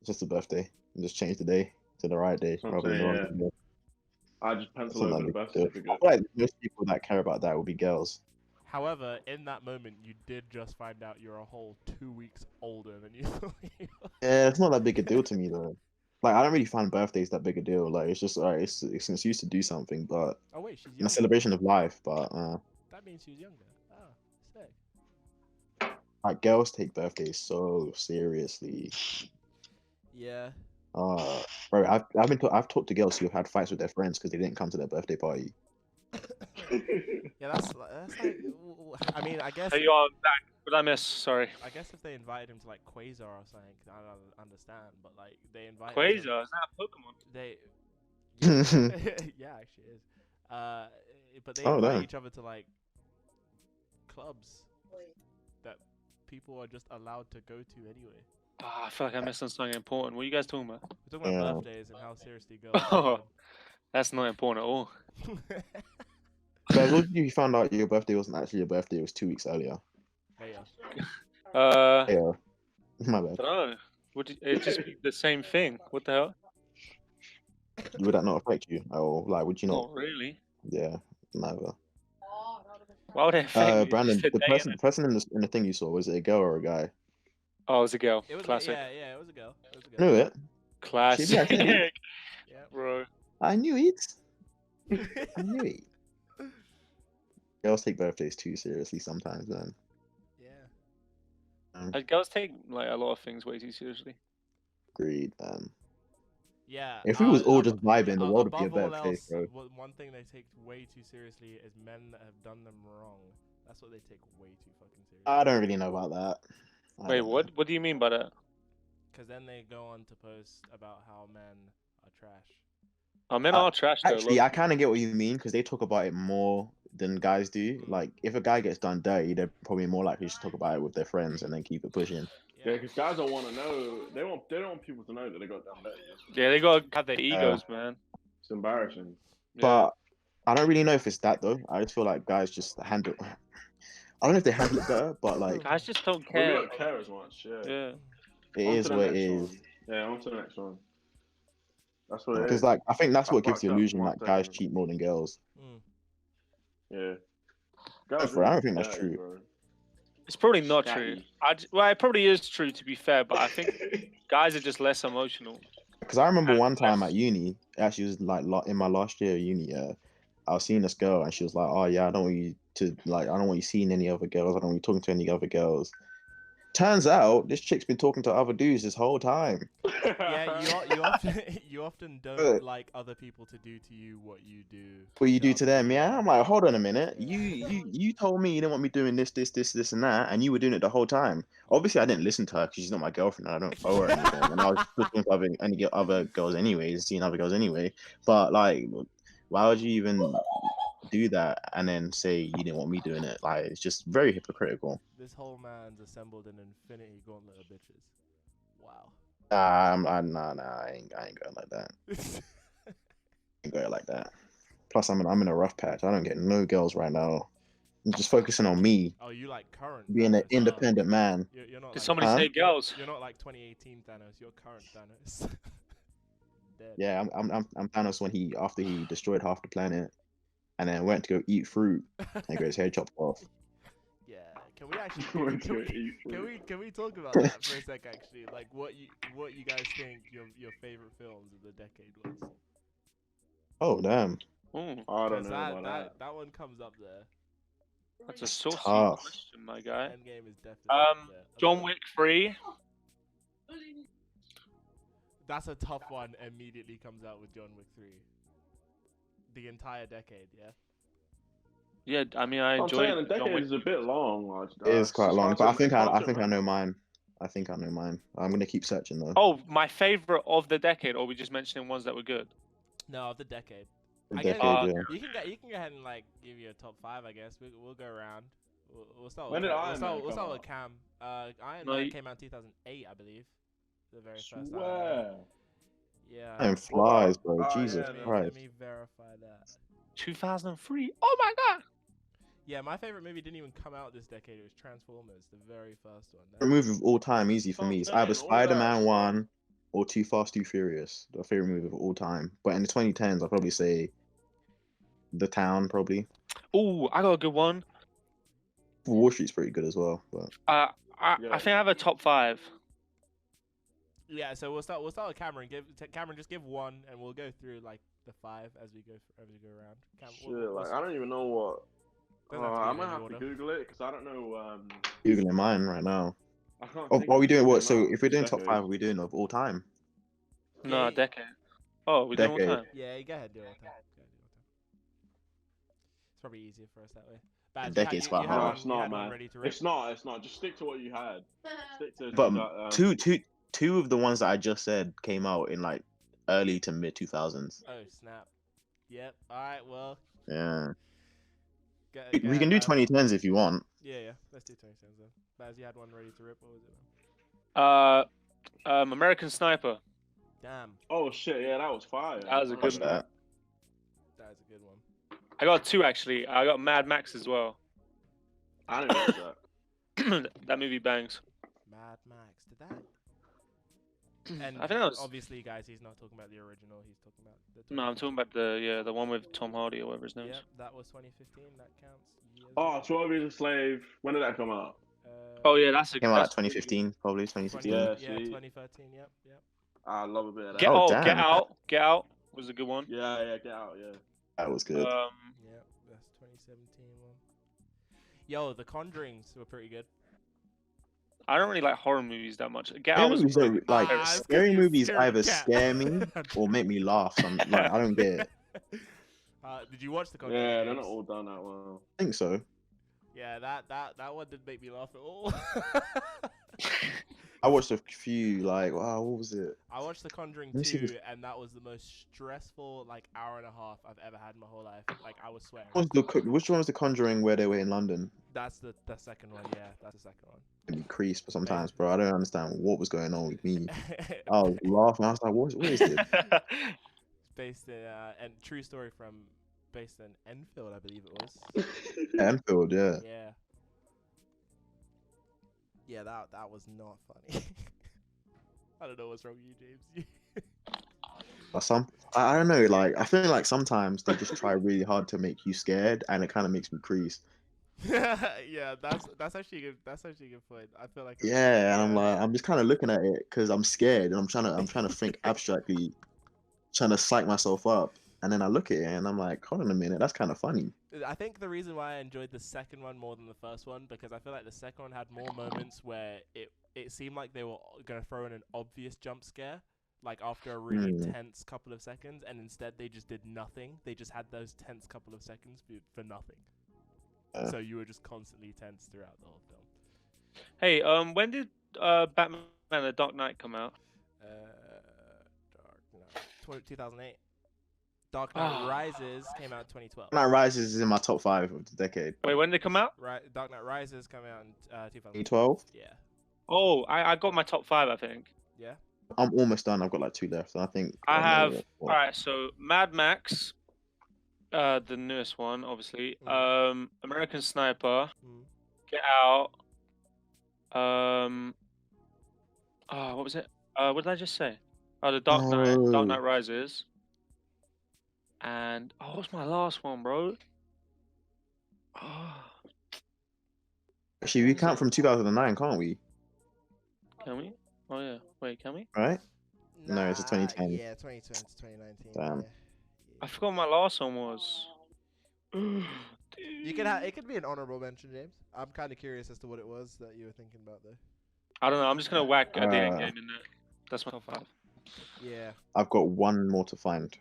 just a birthday. Just change the day to the right day That's what I'm rather than the wrong saying, day. I just That's pencil not over that the big a birth deal. I certificate. feel like most people that care about that would be girls. However, in that moment, you did just find out you're a whole 2 weeks older than you thought you were. Yeah, it's not that big a deal to me though. Like I don't really find birthdays that big a deal. Like it's just alright, it's an excuse to do something, but Oh wait, she's and a younger. celebration of life. But That means she's younger. Oh, sick. like girls take birthdays so seriously. Yeah. Bro, I've talked to girls who have had fights with their friends because they didn't come to their birthday party. Yeah, that's like. I mean, I guess. Hey, you are back. What did I miss? Sorry. I guess if they invited him to like Quasar or something, I don't understand. But like they invite Quasar, is that a Pokemon? They. Yeah, actually it is. But they Oh, invite damn. each other to like clubs that people are just allowed to go to anyway. Ah, I feel like I missed on something important. What are you guys talking about? We're talking about Yeah. birthdays and how seriously girls Oh. take That's not important at all. them. So what if you found out your birthday wasn't actually your birthday, it was 2 weeks earlier? Hey, Yeah. My bad. I don't know. Would it just be the same thing? What the hell? Would that not affect you? Or like would you not? Not really. Yeah, neither. Why would it affect me? Brandon, It's just a the day, innit? person in the thing you saw, was it a girl or a guy? Oh, it was a girl. it was Classic. yeah, it was a girl. It was a I girl. knew it. Classic. Should be okay. Yeah. Bro. I knew it. I knew it. Girls take birthdays too seriously sometimes, man. Yeah. Girls take like a lot of things way too seriously. Agreed, man. Yeah. If we was all just vibing, the world would be a above better all place, else, bro. one thing they take way too seriously is men that have done them wrong. That's what they take way too fucking seriously. I don't really know about that. I Wait, don't know. what? What do you mean by that? Because then they go on to post about how men are trash. Oh, men are trash though. Actually, I kind of get what you mean because they talk about it more than guys do. Like, if a guy gets done dirty, they're probably more likely to talk about it with their friends and then keep it pushing. Yeah, because guys don't want to know. They don't want people to know that they got done dirty. Yeah, they gotta have their egos, man. It's embarrassing. Yeah. But I don't really know if it's that though. I just feel like guys just handle. I don't know if they handle it better, but like Guys just don't But we care. don't care as much. Yeah. Yeah. it On is to the what it next is. one. Yeah, on to the next one. That's what it Because is. like I think that's I what gives the fucked up illusion my that guys thing. cheat more than girls. Yeah. I Guys don't think that's dirty, true. bro. It's probably not true. Scatty. Well, it probably is true to be fair, but I think guys are just less emotional. Because I remember And one time less- at uni, it actually was like in my last year of uni, I was seeing this girl and she was like, "Oh yeah, I don't want you to like, I don't want you seeing any other girls. I don't want you talking to any other girls." Turns out this chick's been talking to other dudes this whole time. Yeah, you often don't like other people to do to you what you do. What you do to other them, people. yeah? I'm like, hold on a minute. You told me you didn't want me doing this, and that, and you were doing it the whole time. Obviously, I didn't listen to her because she's not my girlfriend and I don't owe her anything. And I was just talking to other girls anyways, seeing other girls anyway. But like, why would you even do that and then say you didn't want me doing it? Like, it's just very hypocritical. This whole man's assembled an infinity gauntlet of bitches. Wow. I ain't going like that. Ain't going like that. Plus, I'm in a rough patch. I don't get no girls right now. I'm just focusing on me Oh, you like current being an Thanos. independent man. You're not Did like, somebody Huh? say girls? You're not like 2018 Thanos. You're current Thanos. Dead. Yeah, I'm Thanos when after he destroyed half the planet, and then went to go eat fruit and got his head chopped off. Yeah. Can we actually Went to eat fruit. can we talk about that for a sec? Actually, like what you guys think your favorite films of the decade was? Oh damn, Ooh, I don't Because know about that. that one comes up there. that's a saucy tough. question, my guy. Endgame is definitely up there. John Wick 3. That's a tough one. Immediately comes out with John Wick 3. The entire decade, yeah. Yeah, I mean, I I'm enjoyed saying a John decade Wick. is a bit long. Like, it is quite long, but I think I know remember. mine. I think I know mine. I'm gonna keep searching though. Oh, my favorite of the decade, or we just mentioning ones that were good? No, of the decade. The I guess decade, yeah. you can go ahead and like give you a top 5. I guess we'll go around. We'll start. When with did Cam. Iron Man We'll start come with out? Cam. Iron No, Man you- came out in 2008, I believe. The very first. Iron Man. Swear. Yeah. Time flies, bro. Oh, Jesus yeah, Christ. Let me verify that. 2003. Oh my god. Yeah, my favorite movie didn't even come out this decade. It was Transformers, the very first one. Favorite movie of all time, easy for I'm me. It's saying, either all that Spider-Man stuff. 1 or Too Fast, Too Furious. The favorite movie of all time. But in the 2010s, I'll probably say The Town, probably. Oh, I got a good one. Wall Street's pretty good as well. But I Yeah. think I have a top 5. Yeah, so we'll start with Cameron. Cameron, just give one, and we'll go through like the 5 as we go around. Shit, like I don't even know what. Doesn't have to be I in might any have order. to Google it because I don't know. Googling mine right now. I can't. Oh, think are we of doing the what? So amount if we're doing each top decade. 5, are we doing of all time? No, Yeah. decade. Oh, we're doing all Decade. time. Yeah, go ahead, do it all time. It's probably easier for us that way. Baz, Decade's you quite had hard. one, No, it's you not, had one man. ready to rip. It's not. It's not. Just stick to what you had. Stick to. But two. two of the ones that I just said came out in like early to mid 2000s. Oh snap! Yep. All right. Well, Yeah. go We ahead, can do Baz. 2010s if you want. Yeah. Let's do 2010s then. Baz, you had one ready to rip. What was it? American Sniper. Damn, Oh shit! Yeah, that was fire. That was a I good Watch remember that. that is a good one. I got 2 actually. I got Mad Max as well. I didn't watch that. That movie bangs. Mad Max. Did that? And I think that was. obviously, guys, he's not talking about the original. He's talking about the. No, I'm talking about the one with Tom Hardy or whatever his name Yep, is. that was 2015. That counts. Years Oh, ago. 12 Years a Slave. When did that come out? Oh yeah, that's a Came out like that's 2015, probably 2016. Yeah, yeah, see. 2013. Yep. I love a bit of that. Get Oh, Get damn. Out was a good one. Yeah, Get Out. Yeah. That was good. Yep, that's 2017 one. Yo, The Conjurings were pretty good. I don't really like horror movies that much. Get Scary Out was movies don't, like Ah, it's 'cause scary you're a movies scary either cat. scare me or make me laugh. Like I don't get it. Did you watch The Conjuring? Yeah, they're not games? all done that well. I think so. Yeah, that one didn't make me laugh at all. I watched a few. Like wow, what was it? I watched The Conjuring Let me see 2, this. and that was the most stressful like hour and a half I've ever had in my whole life. Like I was swearing. Which one was the Conjuring where they were in London? That's the second one. Yeah, that's the second one. It'd be creased sometimes, bro. I don't understand what was going on with me. I was laughing. I was like, what is this? It's based in and true story based in Enfield, I believe it was. Enfield, yeah. Yeah. Yeah, that was not funny. I don't know what's wrong with you, James. But I don't know. Like I feel like sometimes they just try really hard to make you scared, and it kind of makes me crease. Yeah, that's actually a good point. I feel like Yeah, and I'm like, I'm just kind of looking at it because I'm scared, and I'm trying to think abstractly, trying to psych myself up, and then I look at it and I'm like, hold on a minute, that's kind of funny. I think the reason why I enjoyed the second one more than the first one because I feel like the second one had more moments where it seemed like they were gonna throw in an obvious jump scare, like after a really tense couple of seconds, and instead they just did nothing. They just had those tense couple of seconds for nothing. So you were just constantly tense throughout the whole film. Hey, when did Batman: The Dark Knight come out? Dark Knight, 2008. Dark Knight Rises came out in 2012. Night Rises is in my top 5 of the decade. Wait, when did it come out? Right, Dark Knight Rises came out in 2012. 2012. Yeah. Oh, I got my top 5, I think. Yeah. I'm almost done. I've got like 2 left. And I think I have. what- All right, so Mad Max, the newest one, obviously. American Sniper, Get Out. What was it? What did I just say? Oh, the Dark Knight Rises. And what's my last one, bro? Actually, we count from 2009, can't we? Can we? Oh yeah. Wait, can we? Right? No, it's a 2010. Yeah, 2020 to 2019. Damn. Yeah. I forgot what my last one was. You can have it could be an honorable mention, James. I'm kind of curious as to what it was that you were thinking about though. I don't know. I'm just gonna whack a dating game in there. That's my top 5. Yeah. I've got one more to find.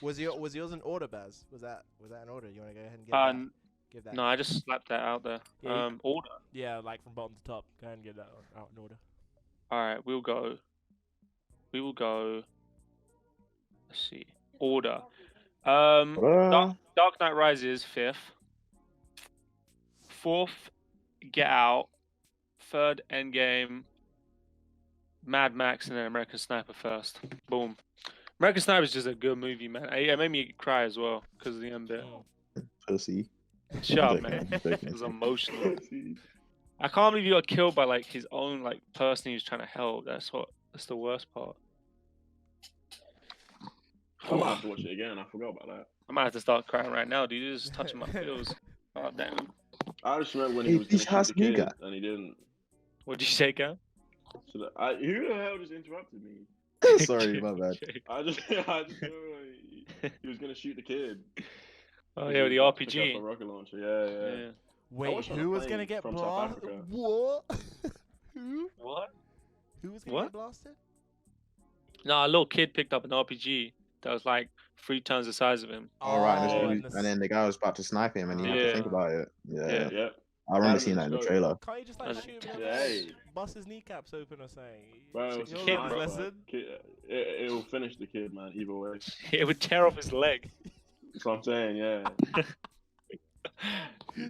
Was yours in order, Baz? Was that in order? You want to go ahead and give that? No, I just slapped that out there. Yeah, Order. Yeah, like from bottom to top. Go ahead and get that out in order. All right, we will go. Let's see. Order. Dark Knight Rises 5th. 4th, Get Out. 3rd, Endgame. Mad Max, and then American Sniper first. Boom. American Sniper is just a good movie, man. It made me cry as well because of the end bit. Pussy. Shut up, man. It was emotional. I can't believe he got killed by like his own like person he was trying to help. That's what That's the worst part. I might have to watch it again. I forgot about that. I might have to start crying right now, dude. You're just touching my feels. Oh damn. I just remember when he Hey, was going to please shoot ask the me, kid guy. and he didn't. What'd you say, Gal? So who the hell just interrupted me? Sorry, my bad. I just remember he was going to shoot the kid. Oh He yeah, was the about to pick up a RPG. rocket launcher. Yeah. Yeah. Wait, watched on a who was plane gonna get from South blasted? Africa. What? Who? What? Who was gonna What? get blasted? No, a little kid picked up an RPG that was like 3 times the size of him. All right, Oh, and then the guy was about to snipe him, and he had to think Yeah. about it. Yeah, Yeah. I remember Had him seeing in that in the scope. trailer. Can't you just like That's shoot him? intense. Like, Hey. bust his kneecaps open or something? Bro, it was a He'll kid, learn his bro. lesson. It will finish the kid, man. Either way. It would tear off his leg. That's what I'm saying. Yeah.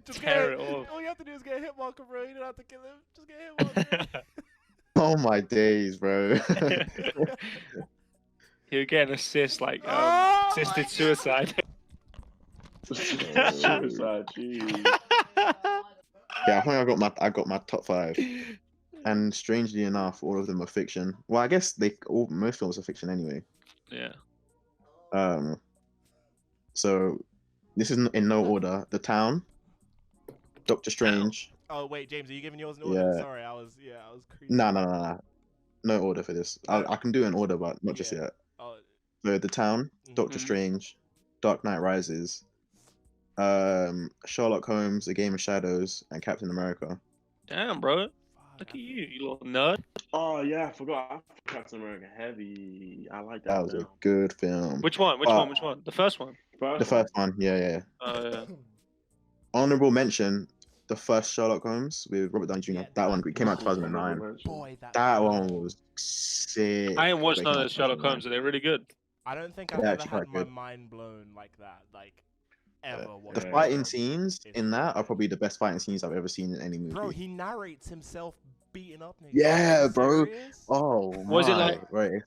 Just Tear get it off. all you have to do is get a hit marker, bro. You don't have to kill him. Just get a hit marker. Oh my days, bro. He'll get an assist, like Oh assisted my suicide. Suicide. Jeez. Yeah, I think I got my top 5, and strangely enough, all of them are fiction. Well, I guess most films are fiction anyway. Yeah. So this is in no order. The Town, Doctor Strange. Oh wait, James, are you giving yours in order? Yeah. Sorry, I was creepy. No. No order for this. I can do an order, but not just Yeah. yet. Oh, So The Town, Doctor Mhm. Strange, Dark Knight Rises, Sherlock Holmes, A Game of Shadows, and Captain America. Damn, bro. fuck, Look at you little nerd. Oh yeah, I forgot. Captain America Heavy. I like That that was a film. good film. Which one? Which one? Which one? The first one. The first one, yeah. Yeah. Honorable mention, the first Sherlock Holmes with Robert Downey Jr. Yeah, that one came out Honorable 2009. mention. Boy, That film. one was sick. I ain't watched They none came of out the Sherlock 2009. Holmes. Are they really good? I don't think I've They're ever actually had quite my good. mind blown like that. Like ever. The watching a fighting film. scenes It's in that are good. probably the best fighting scenes I've ever seen in any movie. Bro, he narrates himself beating up niggas. Yeah, Are you bro. serious? Oh Was it my, like- right.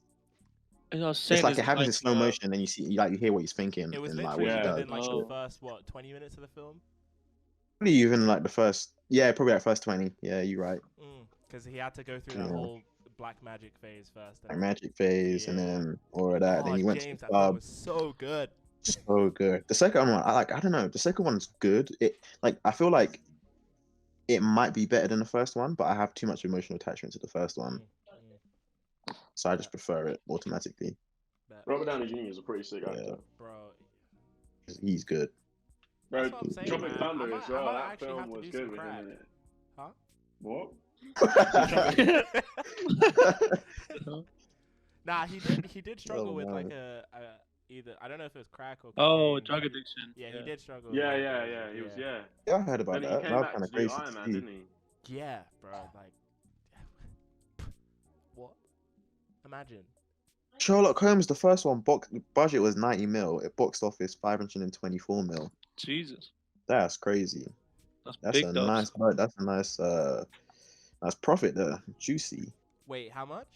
And I was saying, It's like is it happens in slow like, motion, and you hear what he's thinking, It was and like literally what he Yeah. does. within like Oh. the first 20 minutes of the film. Probably even like the first, probably like first 20. Yeah, you're right. Because he had to go through that Yeah. whole black magic phase first. Like magic phase, and Yeah. then all of that. Oh, Then he went James, to that the film club. was so good. So good. The second one, I don't know. The second one's good. I feel like it might be better than the first one, but I have too much emotional attachment to the first one, so I just prefer it automatically. But, Robert Downey Jr. is a pretty sick Yeah. actor. bro, He's good. Bro, That's what I'm saying, Tropic man. Thunder I might- as well. I might That actually have film to was do good some with him crack. in it. Huh? What? Nah, he did struggle Oh, with no. like a either I don't know if it was crack or oh, cocaine. drug addiction. Yeah, he did struggle. with Yeah, drug yeah, addiction, yeah. He was, yeah. Yeah, I heard about Then he that. came That was back kind to of do crazy Iron to Man, see. didn't he? Yeah, bro. Like, what? Imagine. Sherlock Holmes, the first one, budget was 90 mil. It boxed office 524 mil. Jesus, That's crazy. that's That's big a dubs. nice. That's a nice profit there. Juicy. Wait, how much?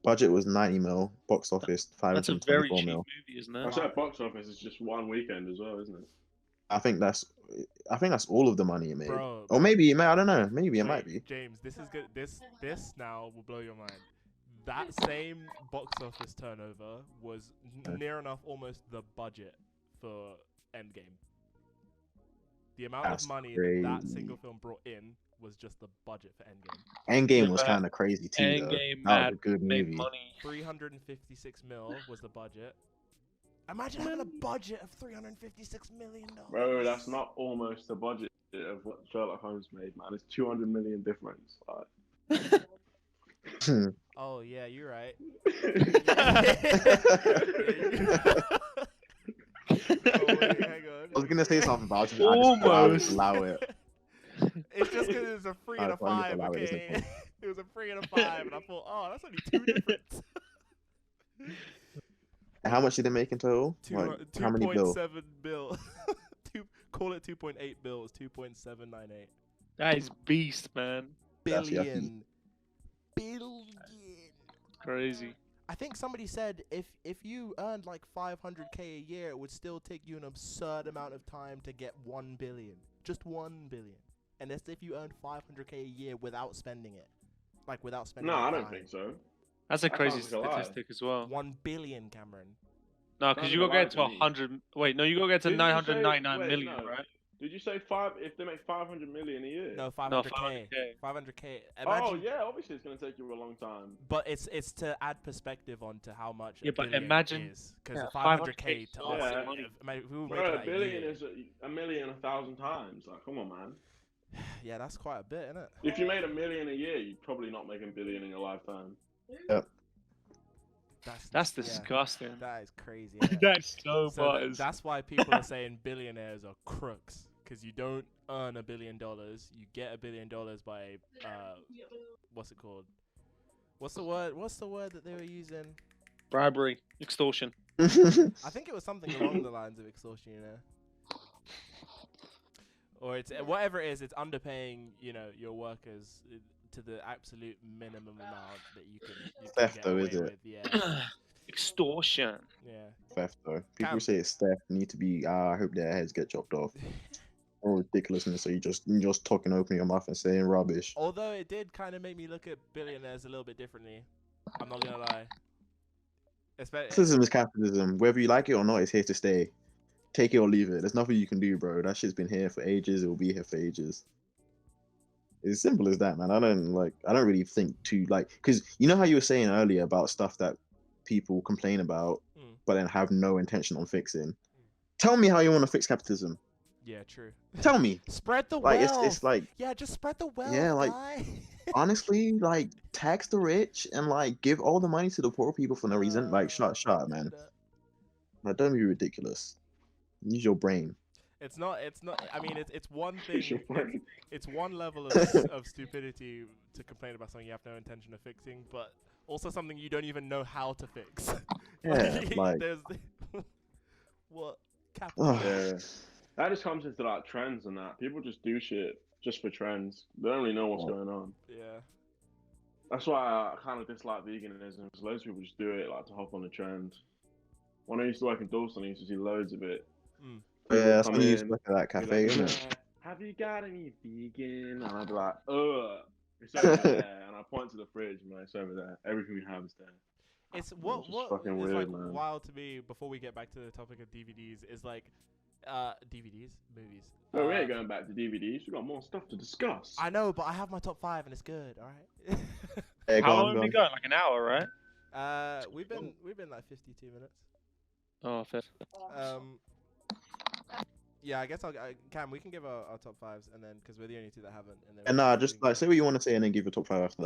Budget was 90 mil. Box office That's a very 524 cheap mil. movie, isn't I it? said box office is just one weekend as well, isn't it? I think that's all of the money it made. Bro, Or maybe it may. I don't know. Maybe it might Wait, be. James, this is good. This now will blow your mind. That same box office turnover was near enough almost the budget for Endgame. The amount That's of money that crazy. single film brought in was just the budget for Endgame. Endgame Yeah, was but kind of crazy too. Though. Endgame That was a good made movie. money. 356 mil was the budget. Imagine having a budget of 356 million dollars. Bro, that's not almost the budget of what Sherlock Holmes made, man. It's 200 million difference. Like, Oh yeah, you're right. Oh, wait, hang on. I was gonna say something, but I just Almost. allow it. It's just because it was a 3 and a Alright, fine, 5, allow it, there's no okay? point. It was a 3 and a 5, and I thought, oh, that's only 2 difference. How much did they make in total? Like, how many bill? 2.7 bill. Call it 2.8 bill. It's 2.798 That is beast, man. That's yucky. billion. Crazy. I think somebody said if you earned like 500k a year, it would still take you an absurd amount of time to get 1 billion. Just 1 billion. And that's if you earned 500k a year without spending it. like without spending. No, any I don't time. think so. That's a That crazy sounds like a lie. statistic as well. 1 billion, Cameron. No, because Sounds you like gotta a get lie to to me. 100. Wait, no, you gotta get to Didn't you say- 999 wait, million, no. right? Did you say five? If they make 500 million a year? No, No, 500k. 500k. 500k. Oh Imagine, yeah, obviously it's gonna take you a long time. but it's to add perspective onto how much Yeah, a but billion imagine- is, because yeah, 500k 500K to is us, massive money. if we were Bro, making a that billion year, is a million 1,000 times. Like, come on, man. yeah, that's quite a bit, isn't it? If you made a million a year, you'd probably not make a billion in your lifetime. That's yeah, disgusting. that is crazy. Innit? That's so So butters. that's why people are saying billionaires are crooks, because you don't earn $1 billion, you get $1 billion by what's it called? What's the word? What's the word that they were using? Bribery, extortion. I think it was something along the lines of extortion, you know. Or it's whatever it is. It's underpaying, you know, your workers to the absolute minimum amount that you can Theft, get though, away is it? with. Yeah, Extortion. yeah. Theft though. People Cam. say it's theft. Need to be. I hope their heads get chopped off. Or ridiculousness. So you're just talking, opening your mouth and saying rubbish. Although it did kind of make me look at billionaires a little bit differently. I'm not gonna lie. Capitalism is capitalism. Whether you like it or not, it's here to stay. Take it or leave it. There's nothing you can do, bro. That shit's been here for ages. It will be here for ages. It's simple as that, man. I don't really think too because you know how you were saying earlier about stuff that people complain about, but then have no intention on fixing. Tell me how you want to fix capitalism. Yeah, true. Tell me. Spread the Like wealth. it's like Yeah, just spread the wealth. Yeah, like, guy. honestly, like tax the rich and like give all the money to the poor people for no reason. Like shut up, man. Like don't be ridiculous. Use your brain. It's not. I mean, it's one thing. Your brain. It's one level of stupidity to complain about something you have no intention of fixing, but also something you don't even know how to fix. Yeah, like there's what ugh. capital. Yeah. That just comes into like trends and that. People just do shit just for trends. They don't really know what's going on. Yeah. That's why I kind of dislike veganism, because loads of people just do it like to hop on the trend. When I used to work in Dalston, I used to see loads of it. People Yeah, that's come when you used in, to look at that be cafe, like, isn't it? "Yeah, have you got any vegan?" And I'd be like, ugh. It's over there. And I point to the fridge and it's over there. Everything we have is there. It's It's what just fucking is weird, like man. wild to me. Before we get back to the topic of DVDs, is like DVDs, movies. No, we ain't going back to DVDs. We got more stuff to discuss. I know, but I have my top 5 and it's good. All right. Hey, How go long on, have we go on. got? Like an hour, right? we've been like 52 minutes. Oh, fair. Yeah, I guess Cam, we can give our top 5s, and then because we're the only two that haven't. And then And nah, just like say what you want to say and then give your top 5 after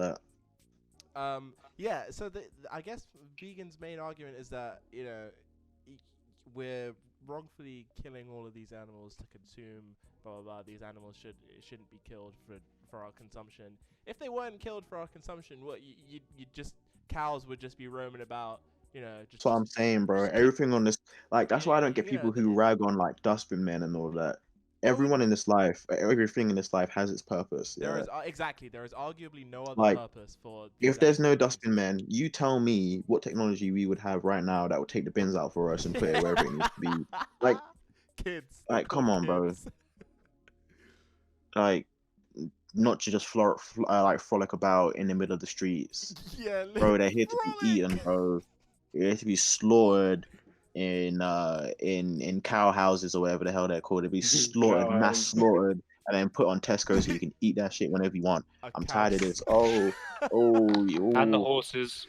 that. Yeah. So I guess vegans' main argument is that we're wrongfully killing all of these animals to consume. Blah blah blah. These animals shouldn't be killed for our consumption. If they weren't killed for our consumption, what you just cows would just be roaming about. Just. That's what I'm saying, bro. Everything on this, like, that's why I don't get people who rag on like dustbin men and all that. Everyone in this life, everything in this life has its purpose. There Yeah. is exactly. There is arguably no other Like, purpose for. If there's no dustbin men, you tell me what technology we would have right now that would take the bins out for us and put it wherever it needs to be. Like, kids. like, come on, bro. Like, not to just frolic about in the middle of the streets. Yeah, Bro, they're here to be frolic. eaten, bro. They're here to be slaughtered in cow houses or whatever the hell they're called. They'd be slaughtered, mass slaughtered, and then put on Tesco so you can eat that shit whenever you want. I'm tired of this. Oh, And the horses.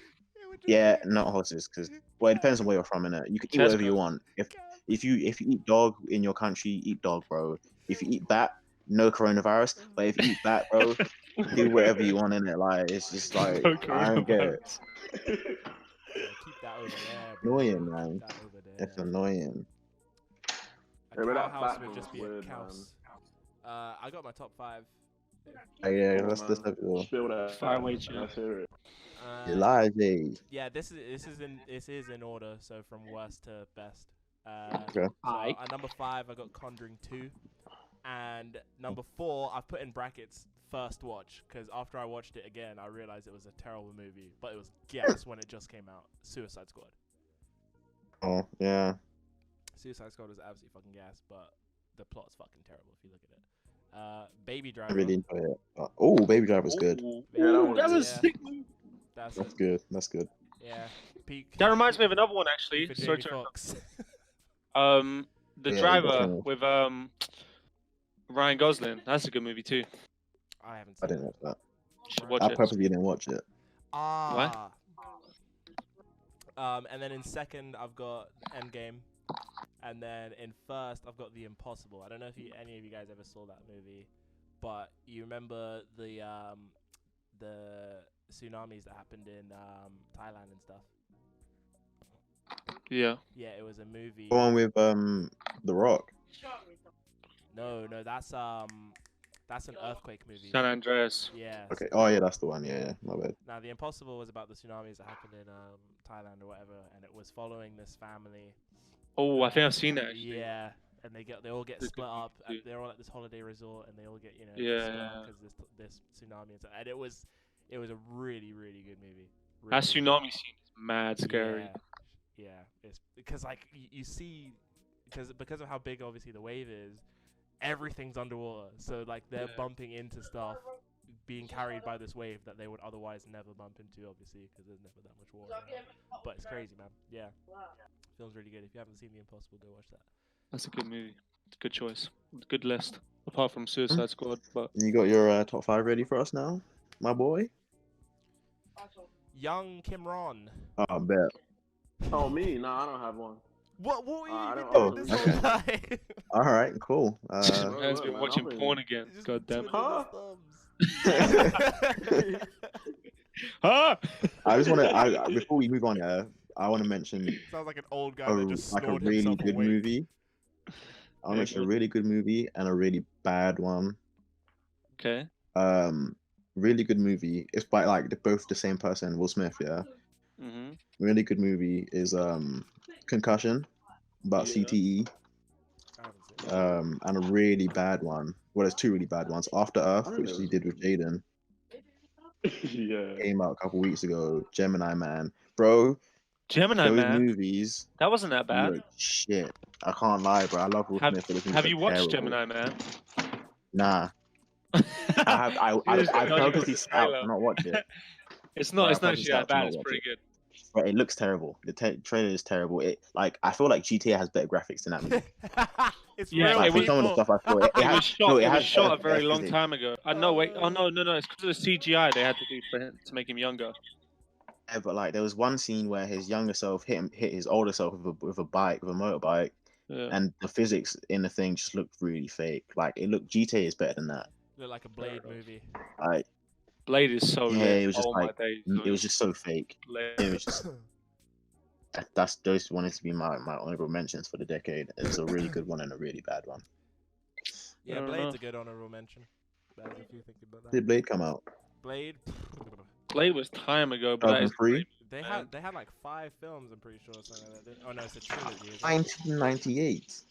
yeah, not horses, because well, it depends on where you're from, innit? You can eat whatever you Tesco. want. If you eat dog in your country, eat dog, bro. If you eat bat, no coronavirus. But if you eat bat, bro, do whatever you want in it. Like it's just like No I don't get it. Yeah, keep that over there, bro. Annoying, man. Keep that over there. It's annoying. A Yeah, but cow that house bat would was just be weird, a house. I got my top 5. Yeah, Come on, let's have it all. Spill that. Fire away, Jim. Let's hear it. Elijah. Yeah, this is in order, so from worst to best. Okay. So at number 5, I got Conjuring 2, and number 4, I've put in brackets first watch, because after I watched it again, I realized it was a terrible movie, but it was gas when it just came out. Suicide Squad. Oh yeah. Suicide Squad was absolutely fucking gas, but the plot's fucking terrible if you look at it. Baby I Driver. really enjoy it. Oh, Baby Driver's good. Ooh. Yeah, that Ooh, was that's a good. Yeah. sick movie. That's good. That's good. Yeah. Peak. That reminds me of another one peak actually. for Sorry Jamie to Foxx. The Yeah, Driver definitely. with Ryan Gosling. That's a good movie too. I haven't I seen didn't watch that. You should Right. watch I it. purposely didn't watch it. Ah. And then in second, I've got Endgame. And then in first, I've got The Impossible. I don't know if any of you guys ever saw that movie, but you remember the tsunamis that happened in Thailand and stuff. Yeah. Yeah, it was a movie. The one with The Rock. No, that's an earthquake movie. San Andreas. Yeah. Okay. Oh yeah, that's the one. Yeah, my bad. Now, The Impossible was about the tsunamis that happened in Thailand or whatever, and it was following this family. Oh, I think I've seen that actually. Yeah, and they all get It's a split good up. movie And they're all at this holiday resort, and they all get Yeah, split yeah. up because this tsunami and stuff. And it was a really good movie. That Really, tsunami scene is mad scary. Yeah, it's because like you see, because of how big obviously the wave is, everything's underwater. So like they're bumping into stuff, being carried by this wave that they would otherwise never bump into, obviously, because there's never that much water around. But it's crazy, man. Yeah, film's really good. If you haven't seen The Impossible, go watch that. That's a good movie. Good choice. Good list. Apart from Suicide Squad, but You got your top 5 ready for us now, my boy? Young Kimron. Oh, bet. Oh, me? Nah, I don't have one. What were I you don't- doing oh, this okay. whole time? All right, cool. man's look, been man, watching I've been- porn again. Just God damn it. twiddling his thumbs. Huh? I just want to. Before we move on, I want to mention Sounds like an old guy that just like a snored really himself good awake. movie. I want to mention a really good movie and a really bad one. Okay. Really good movie. It's by both the same person, Will Smith. Yeah. Mm-hmm. Really good movie is Concussion, about Yeah. CTE. I haven't seen it. And a really bad one. Well, there's two really bad ones. After Earth, I which know. he did with Jaden, Yeah. came out a couple weeks ago. Gemini Man, bro. Gemini Those Man. movies That wasn't that bad. look shit. I can't lie, bro. I love Will Have- Smith, but those movies Have look you watched terrible. Gemini Man? Nah, I have. I've purposely set out to not watch it. It's Bro, not. I It's not purposely actually set out that to bad. not It's watch pretty it. good. But it looks terrible. The trailer is terrible. I feel like GTA has better graphics than that movie. It's Yeah, real Like it for was- some of the people. stuff I saw, It was shot. no, It was has shot a better very long physics. time ago. No, wait. Oh no. It's because of the CGI they had to do for him to make him younger. Yeah, but like there was one scene where his younger self hit his older self with a motorbike, Yeah. and the physics in the thing just looked really fake. Like GTA is better than that. Look like a Blade movie. Like Blade is so yeah, lit. it was just Oh like my days. it was just so fake. Blade. It was just those wanted to be my honorable mentions for the decade. It's a really good one and a really bad one. Yeah, I don't Blade's know. a good honorable mention. That's if you think about that. Did Blade come out? Blade. Blade was time ago, but that is 2003? They Man. had like 5 films. I'm pretty sure. Or something like that. Oh no, it's a trilogy. Isn't it? 1998.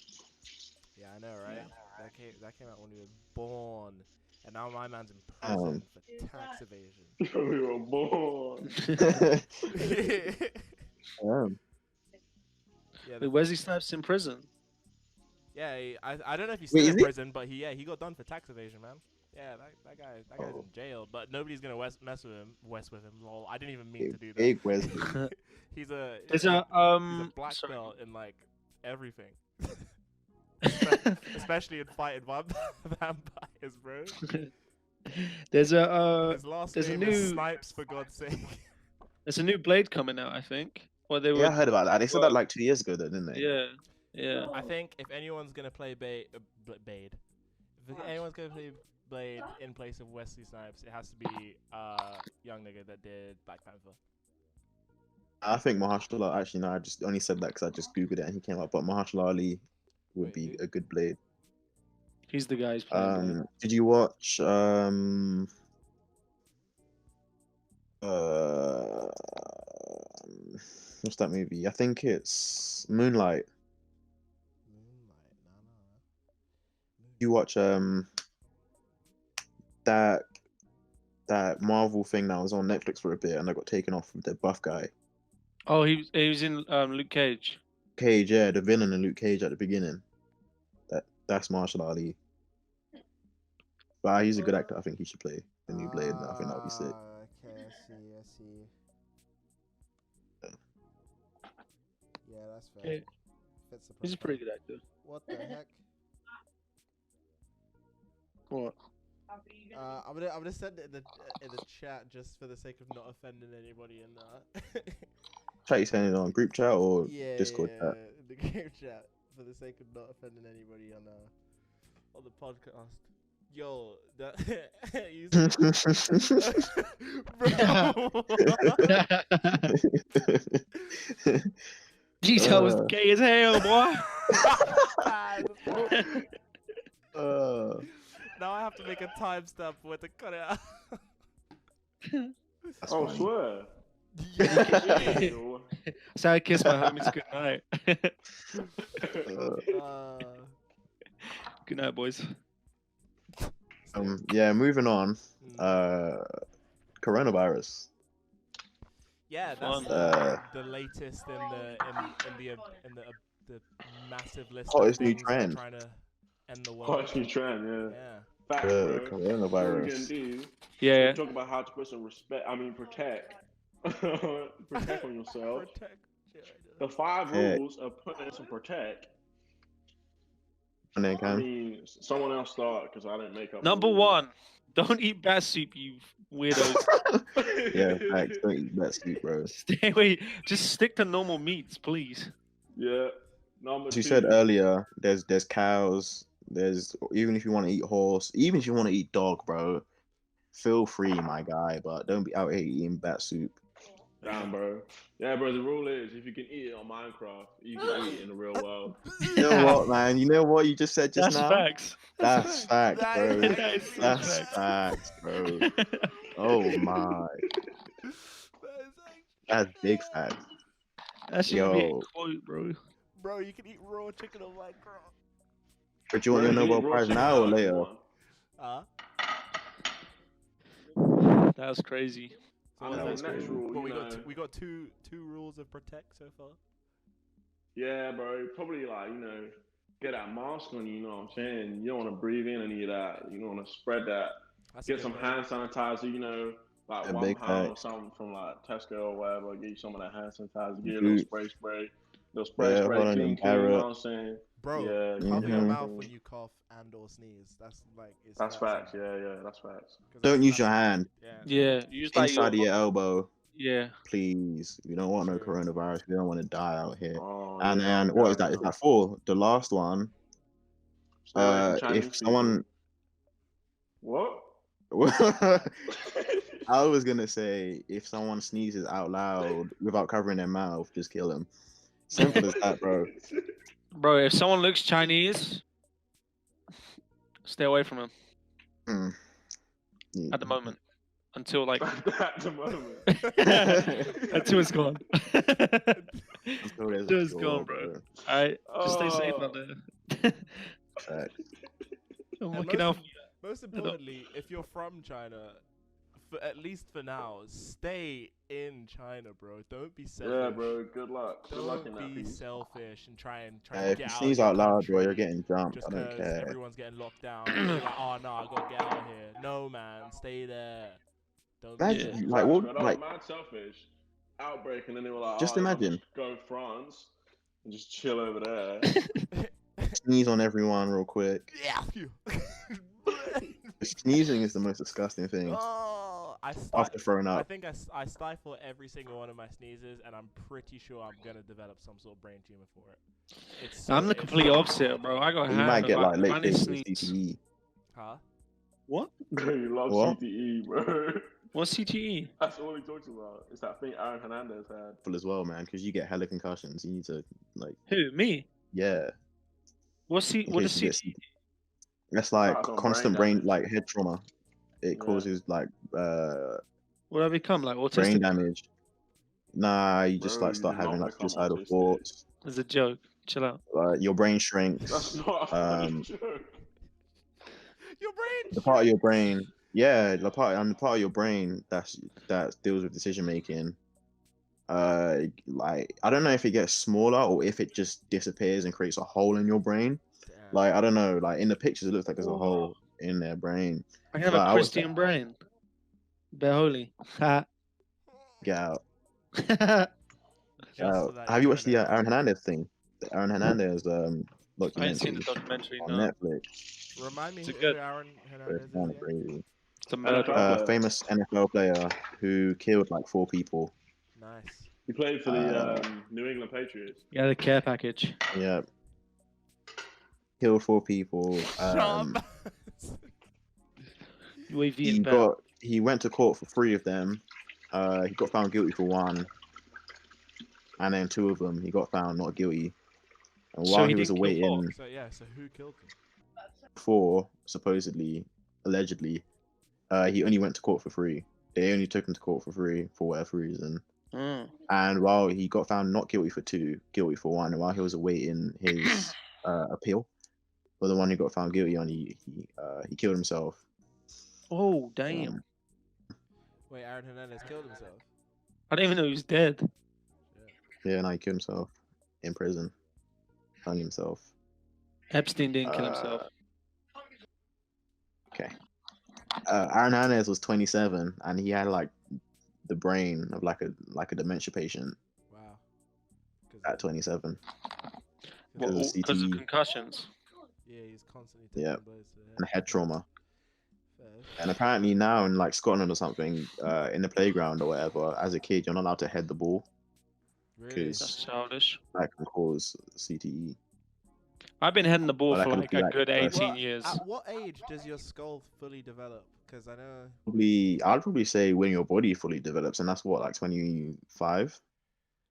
Yeah, I know, right? That came out when we were born, and now my man's in prison for tax evasion. We were born. Yeah, Wait, Wesley Snipes in prison. yeah. I don't know if he's Wait, still is in he? prison, but he got done for tax evasion, man. Yeah, that guy's Oh. in jail, but nobody's gonna mess with him. Lol. I didn't even mean to do that. Big Wesley. He's a There's he's a a black sorry. belt in like everything, especially in fighting vampires, bro. There's a His last there's a name is new- Snipes, for God's sake. there's a new Blade coming out, I think. Or they were Yeah, I heard about that. They said that like 2 years ago, though, didn't they? yeah. I think if anyone's gonna play Blade, if anyone's gonna play Blade in place of Wesley Snipes, it has to be young nigga that did Black Panther. I think Mahershala. Actually, no, I just only said that because I just googled it and he came up. But Mahershala Ali would Wait, be who? a good Blade. He's the guy who's playing Blade. Did you watch what's that movie? I think it's Moonlight. You watch that Marvel thing that was on Netflix for a bit and I got taken off with the buff guy. Oh, he was in Luke Cage. Cage, yeah, the villain in Luke Cage at the beginning. That's Marshall Ali. But he's a good actor. I think he should play the new Blade. I think that would be sick. Okay, I see. Yeah, that's fair. Yeah. Fits the He's a profile. pretty good actor. What the heck? What? I'm gonna send it in the chat just for the sake of not offending anybody in Chat, you sending it on group chat or yeah, Discord yeah, chat? in the group chat for the sake of not offending anybody on the podcast. Yo, that you bro. Detail was gay as hell, boy. Now I have to make a timestamp for it to cut it out. That's Oh, fine. swear. Yeah. So I kiss my homies goodnight. Good night, boys. Yeah, moving on. Coronavirus. Yeah, that's Fun. the latest in the massive list Hottest of new things that are trend. trying to end the world. Quite a new trend, yeah. Yeah. Facts, bro. What we're gonna Coronavirus. do? Yeah. Talk about how to put some respect. protect. Protect on yourself. Protect. The 5 Yeah. rules of putting some protect. And then I Cam. mean, someone else start because I didn't make up. Number the rules. 1, don't eat bat soup, you weirdos. Yeah, facts. Don't eat that soup, bro. Stay away. Just stick to normal meats, please. Yeah. Number As 2. you said earlier, there's cows. There's even if you want to eat horse, even if you want to eat dog, bro, feel free, my guy. But don't be out here eating bat soup. Damn, bro. Yeah, bro. The rule is if you can eat it on Minecraft, you can eat it in the real world. You know what, man? You know what you just said just That's now? facts. That's facts, bro. That is so That's facts. facts, bro. Oh my, that's big facts. That should be a Yo. quote, bro. Bro, you can eat raw chicken on Minecraft. But you want your Bro, you can Nobel eat raw Prize chicken now or if you later? want. That was crazy. I That know, was next crazy. rule, But you know. we got two rules of protect so far. Yeah, bro. Probably like, get that mask on you know what I'm saying? You don't want to breathe in any of that. You don't want to spread that. That's Get some hand sanitizer, like A £1 big or fact. something from like Tesco or whatever. Get you some of that hand sanitizer. Get a Dude. little spray. Little Yeah, spray, hold on, clean, you Barrett. know what I'm saying? Bro, Yeah, cover your Mhm. mouth when you cough and or sneeze. That's like it's That's that facts. simple. Yeah, that's facts. 'Cause Don't that's- use your that's- hand. Yeah. Yeah, use like Inside of your your elbow, yeah. please. We don't want no True. coronavirus. We don't want to die out here. Oh, And yeah, then what is that? Is that 4? The last one. Stay away from Chinese If people. someone, What? I was gonna say if someone sneezes out loud without covering their mouth, just kill them. Simple as that, bro. Bro, if someone looks Chinese, stay away from him Hmm. at the moment. Until like At the moment. until it's gone. Until there's a Until it's cure, gone, bro. Alright, just stay safe out there. Facts. I'm And looking out. most importantly, if you're from China, at least for now, stay in China, bro. Don't be selfish. Yeah, bro. Good luck. Good luck in Don't that be piece. selfish and try and If get you out. sneeze of your out loud, bro, you're country getting jumped. just I don't because care. everyone's getting locked down. You're like, oh no, I gotta get out of here. No, man, stay there. Don't be Imagine, there. like, Facts, what, bro, that like, was mad selfish. Outbreak, and then they were like, Just oh, imagine. Just go France and just chill over there. sneeze on everyone real quick. Yeah. Sneezing is the most disgusting thing. Oh, After throwing I up. think I stifle every single one of my sneezes, and I'm pretty sure I'm gonna develop some sort of brain tumor for it. It's I'm the it's- complete opposite, bro. I got You hand might get like late I need stage sneeze. CTE. Huh? What? Bro, you love What? CTE, bro. What's CTE? That's all he talks about. It's that thing Aaron Hernandez had. Full as well, man, because you get hella concussions. You need to Who? Me? yeah. What's in what case is you get CTE? That's like That's on constant brain brain, like head trauma. It Yeah. causes like What have I become? Like brain autistic? damage. Nah, you just Bro, like you start did not having like become suicidal autistic. thoughts. It's a joke. Chill out. Your brain shrinks. That's not a funny Um, joke. Your brain. the part of your brain, yeah, the part of your brain that deals with decision making. Like I don't know if it gets smaller or if it just disappears and creates a hole in your brain. Like I don't know. Like in the pictures, it looks like there's a hole. in their brain. I can have Like, a I was Christian brain. Bear holy. Ha. get out. Just for that Have you watched the internet. Aaron Hernandez thing? The Aaron Hernandez I ain't seen documentary the documentary. on No, Netflix. Remind me Is it who good? Aaron It's Hernandez is kind of again? crazy. It's a murder. NFL player. Famous NFL player who killed like 4 people. Nice. He played for the New England Patriots. Yeah, the care package. Yeah, killed 4 people. Shut up. UAV inbound. He went to court for 3 of them. He got found guilty for 1, and then 2 of them he got found not guilty. And So while he he was didn't kill awaiting So who killed him? 4, supposedly, allegedly, he only went to court for 3. They only took him to court for 3 for whatever reason. Mm. And while he got found not guilty for 2, guilty for 1, and while he was awaiting his appeal for the one who got found guilty on, he killed himself. Oh, damn. Wait, Aaron Hernandez killed himself. I didn't even know he was dead. Yeah, no, he killed himself in prison. Hung himself. Epstein didn't kill himself. Okay. Aaron Hernandez was 27, and he had like the brain of like a dementia patient Wow. at 27. Because of CTE. concussions. Yeah, he's constantly taking Yeah. blows to the head. And head trauma. Fair. And apparently now in like Scotland or something, in the playground or whatever, as a kid, you're not allowed to head the ball Really? because That's childish. that can cause CTE. I've been heading the ball Well, that for can like be a like good the 18 Well, years. At what age does your skull fully develop? Because I know. I'd probably say when your body fully develops, and that's what, like 25.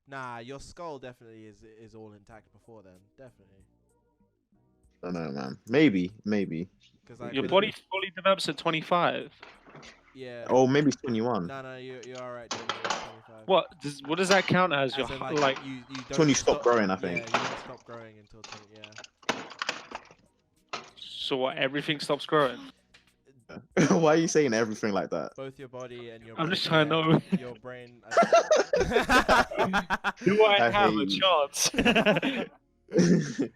Nah, your skull definitely is all intact before then. Definitely. I don't know, man. Maybe. Because like Your with- body fully develops at 25. Yeah. Oh, maybe it's 21. No, you're alright. 25. What does that count as? As Your in, like you don't It's when you stop growing, I think. Yeah, you don't stop growing until 20. Yeah. so what? Everything stops growing. Why are you saying everything like that? Both your body and your. I'm brain, just trying to know. Your brain. Do I I have hate a you. chance?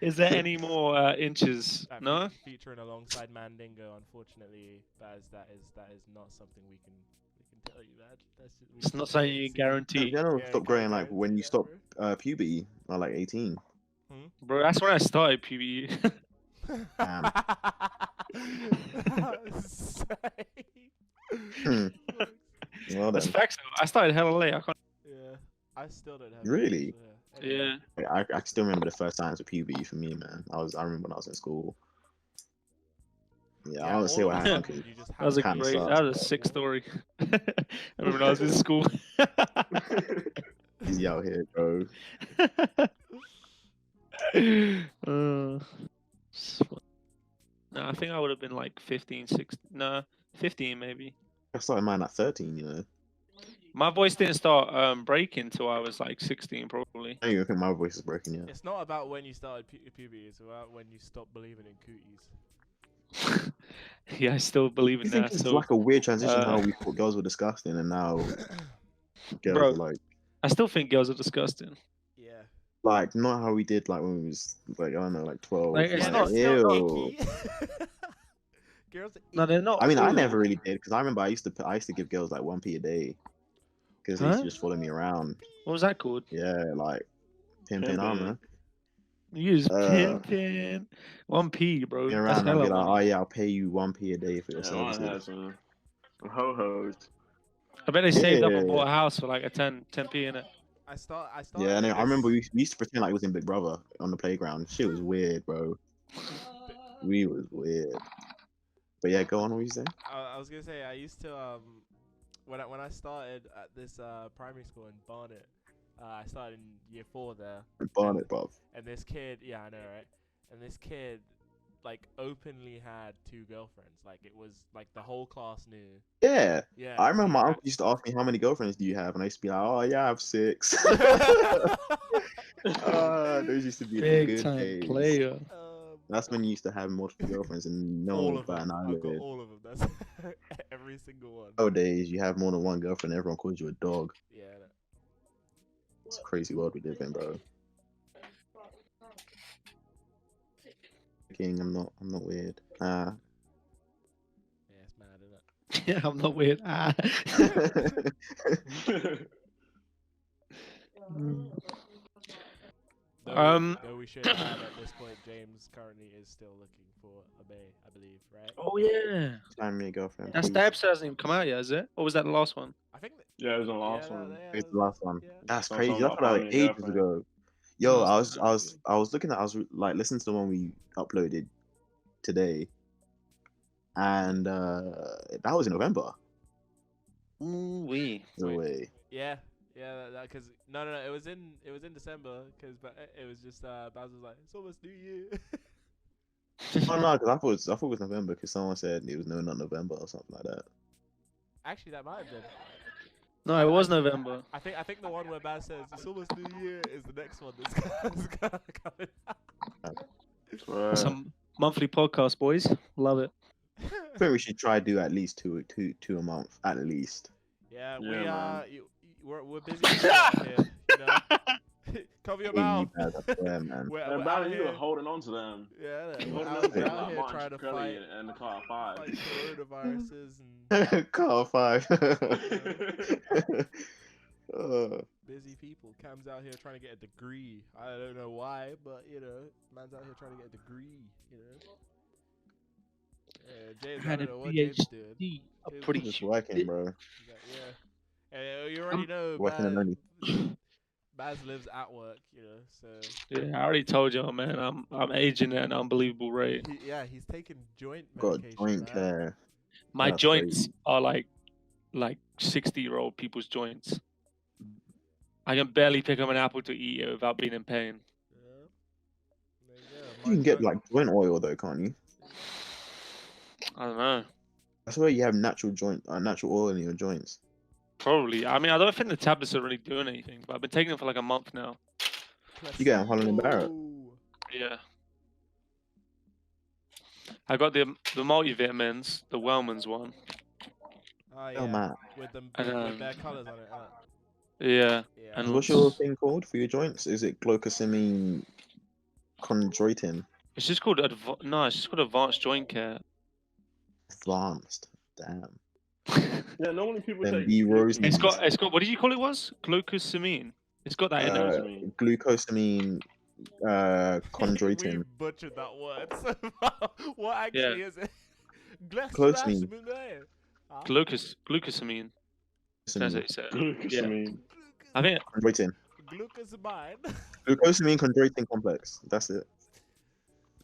Is there any more inches? That No. Featuring alongside Mandingo, unfortunately, that is not something we can tell you that. It's not something you can guarantee. General Yeah, stop you growing can't like when you guarantee stop that, puberty, or like 18. Bro, that's when I started puberty. Damn. Well That's then. facts. Though. I started hella late. I can't. Yeah, I still don't have. Really? So, yeah. Yeah. I still remember the first signs of puberty for me, man. I remember when I was in school. Yeah, I don't see all what of a happened. sudden, you just That was a have Kinda great. sucks. That was a sick story. I remember when I was in school. Easy out here, bro. No, I think I would have been like 15, 16. No, 15 maybe. I started mine at 13, you know. My voice didn't start breaking until I was like 16, probably. I don't even think my voice is breaking yet. It's not about when you started puberty. It's about when you stopped believing in cooties. Yeah, I still believe You in think that. it's So, like a weird transition how uh, we thought girls were disgusting and now girls Bro. are like I still think girls are disgusting. Yeah. not how we did like when we was like, I don't know, like 12. Like, it's like, not- ew. Girls are No, they're not. I mean, I all. never really did because I remember I used to give girls like 1p a day because they used Huh? to just follow me around. What was that called? Yeah, like pimping, I don't know. You use Uh, pimping. 1p, bro. Me That's around and hella be like, oh money. yeah, I'll pay you 1p a day for your Yeah, I services. had some ho-hos. I bet they saved up and Yeah. bought a house for like a 10p in it. I started. Yeah, and I this- remember we used to pretend like it was in Big Brother on the playground. Shit was weird, bro. We was weird. But yeah, go on. What you saying? I was gonna say I used to when I started at this primary school in Barnet, I started in year 4 there, Barnet, bruv. and this kid, yeah, I know, right? And this kid, like, openly had 2 girlfriends. Like, it was like the whole class knew. Yeah, Yeah. I remember he my had- uncle used to ask me how many girlfriends do you have, and I used to be like, oh yeah, I have 6. Those used to be the Big good time days. player. That's when you used to have multiple girlfriends and no all one of bat them. an I've got eyelid. all of them. That's every single one. Nowadays, you have more than one girlfriend, everyone calls you a dog. Yeah. It's a crazy world we live in, bro. King, I'm not weird. Yeah, I'm not weird. Ah. Though we should add at this point, James currently is still looking for a bae, I believe, right? Oh yeah. Find me a girlfriend, That's please. the episode hasn't even come out yet, is it? Or was that the last one? I think. Yeah, it was the last one. It's the last one. Yeah. That's So crazy. something That's about what I finding a ages girlfriend. ago. Yo, Last I was looking at, I was like listening to the one we uploaded today, and that was in November. Ooh wee. No way. Yeah, because no, it was in December, because it was just Baz was like, it's almost New Year. Oh no, because I thought it was November because someone said it was not November or something like that. Actually, that might have been. No, it was November. I think the one where Baz says it's almost New Year is the next one that's coming out. Some monthly podcast, boys. Love it. I think we should try to do at least two a month, at least. Yeah, Yeah, we're busy out here, you know. Cover your Hey, mouth. Baz, I swear, man. We're And out Barry, you here. were holding on to them. Yeah, Holding we're on out, to we're them out like here Martin trying to Shkreli fight and the Carter Five. coronaviruses and Car 5. busy people. Cam's out here trying to get a degree. I don't know why, but you know, man's out here trying to get a degree. You know. James, I Had don't a know what James doing. PhD. I'm James pretty Just sure. working, bro. Yeah. And you already know Working alone. Baz lives at work, you know, so Yeah, I already told y'all, man. I'm aging at an unbelievable rate. he's taking joint Got medication. joint man. care. My That's joints crazy. are like 60-year-old people's joints. I can barely pick up an apple to eat it without being in pain. Yeah. There you go. You can get like joint oil though, can't you? I don't know. That's where you have natural oil in your joints. Probably. I mean, I don't think the tablets are really doing anything, but I've been taking them for like a month now. You get Holland and Barrett. Yeah. I got the multivitamins, the Wellman's one. Oh, yeah. Oh man. With And, their colours on it. Yeah. Yeah. And What's your thing called for your joints? Is it glucosamine chondroitin? It's just called it's just called advanced joint care. Advanced. Damn. Yeah, normally people Then take. B-rose. It's got what did you call it was? Glucosamine. It's got that in it. Glucosamine chondroitin. We butchered that word. So what actually is it? Glucosamine. Glucosamine. That's what you said. Glucosamine. I think Chondroitin. Glucosamine. Glucosamine chondroitin complex. That's it.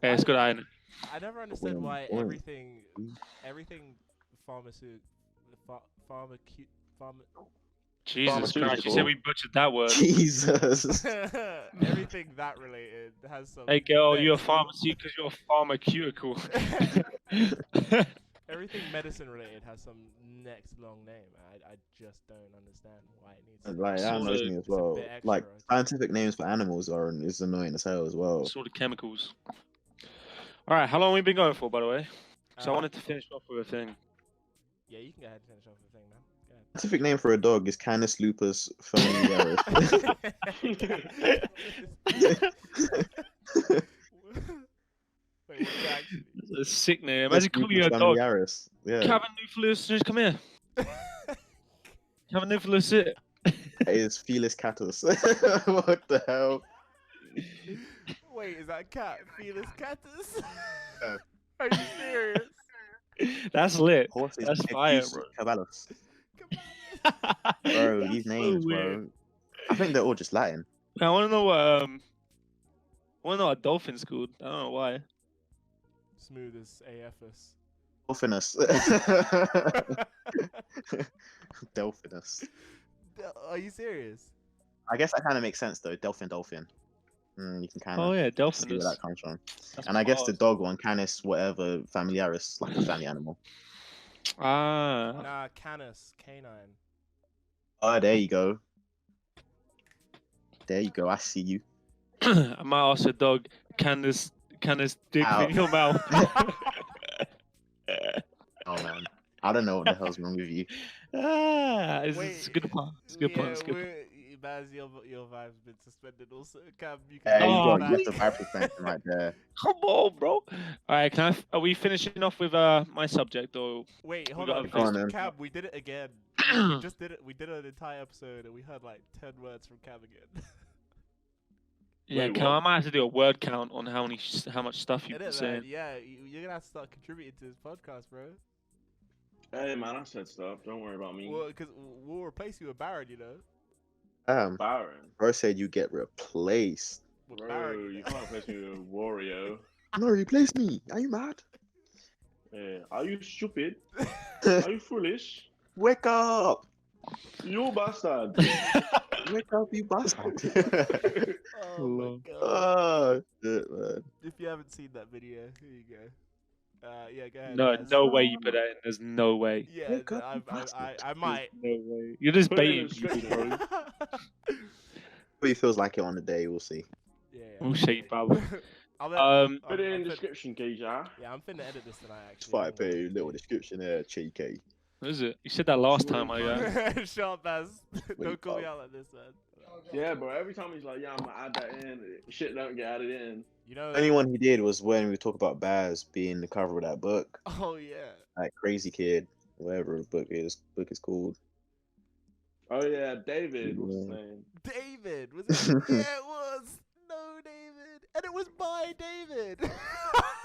yeah, it's got that in it. I never understood why Oil. everything pharmaceutical, Jesus Christ! You Pharmaceutical. said we butchered that word. Jesus. everything that related has some. Hey girl, you're a next- pharmaceutical. You're a pharmaceutical. Everything medicine related has some next long name. I just don't understand why it needs. To Like that annoys me as It's a well. bit extra, Like I think. scientific names for animals is annoying as hell as well. Sort of chemicals. All right, how long have we been going for, by the way? So I Uh, wanted to finish off with a thing. Yeah, you can go ahead and finish off the thing, man. Scientific name for a dog is Canis lupus familiaris. Go ahead. Wait, what's it actually? That's a sick name. Canis Imagine calling you lupus a dog. familiaris. Yeah, Cavernuphilus, just come here. Cavernuphilus, sit. that is Felis catus. What the hell? Wait, is that a cat? Felis catus? Yeah. Are you serious? That's lit. Horses. That's fire, Equus bro. cavalus. Bro, Bro, these names, bro. I think they're all just Latin. I want to know what a dolphin's called. I don't know why. Smooth as AFS. Delphinus. Delphinus. Are you serious? I guess that kind of makes sense though. Dolphin. You can kind of Oh yeah, see where dolphinus. that comes from. That's And I guess the bars. dog one, Canis, whatever, familiaris, like a family animal. Ah. Nah, canis, canine. Oh, there you go. There you go. I see you. I might ask a dog, can this dick Ow. fit in your mouth? Oh man, I don't know what the hell's wrong with you. It's Wait, a good pun. It's a good pun. It's a good pun. Baz, your vibe's been suspended. Also, Cam, you Hey, can you Oh, got back. the vibe suspension right there. Come on, bro. All right, are we finishing off with my subject or Wait, we hold got on. a Go on, finish? then. Cam, we did it again. We just did it. We did an entire episode, and we heard like 10 words from Cam again. Yeah, Wait, Cam, I what? might have to do a word count on how much stuff you've Isn't been it, man? saying. Yeah, you're gonna have to start contributing to this podcast, bro. Hey man, I said stuff. Don't worry about me. Well, because we'll replace you with Baron, you know. Baron. Bro said you get replaced. With Bro, Baron, you can't replace me with Wario. No, replace me. Are you mad? Yeah. Are you stupid? Wake Are you foolish? up! You bastard. Wake up, you bastard! Oh my god. Oh shit, man. If you haven't seen that video, here you go. Yeah, go ahead. No, Baz. no way you put that in. There's no way. Yeah, Wake up, you I bastard. might. No way. You're just Put it in baiting the people, bro. But he feels like it on the day. We'll see. Yeah. We'll see, bro. Put it in the description, Keisha. Yeah, I'm finna edit this tonight, It's actually. fine, put a little description there, cheeky. What is it? You said that last time, I Shut up, Baz. Don't Wait, call me oh. out like this, man. Yeah, bro. Every time he's like, "Yeah, I'm gonna add that in," shit don't get added in. You know. The only one he did was when we talk about Baz being the cover of that book, Oh yeah. like Crazy Kid, whatever the book is called. Oh yeah, David. What's his name? David was it? Yeah, it was. No, David, and it was by David.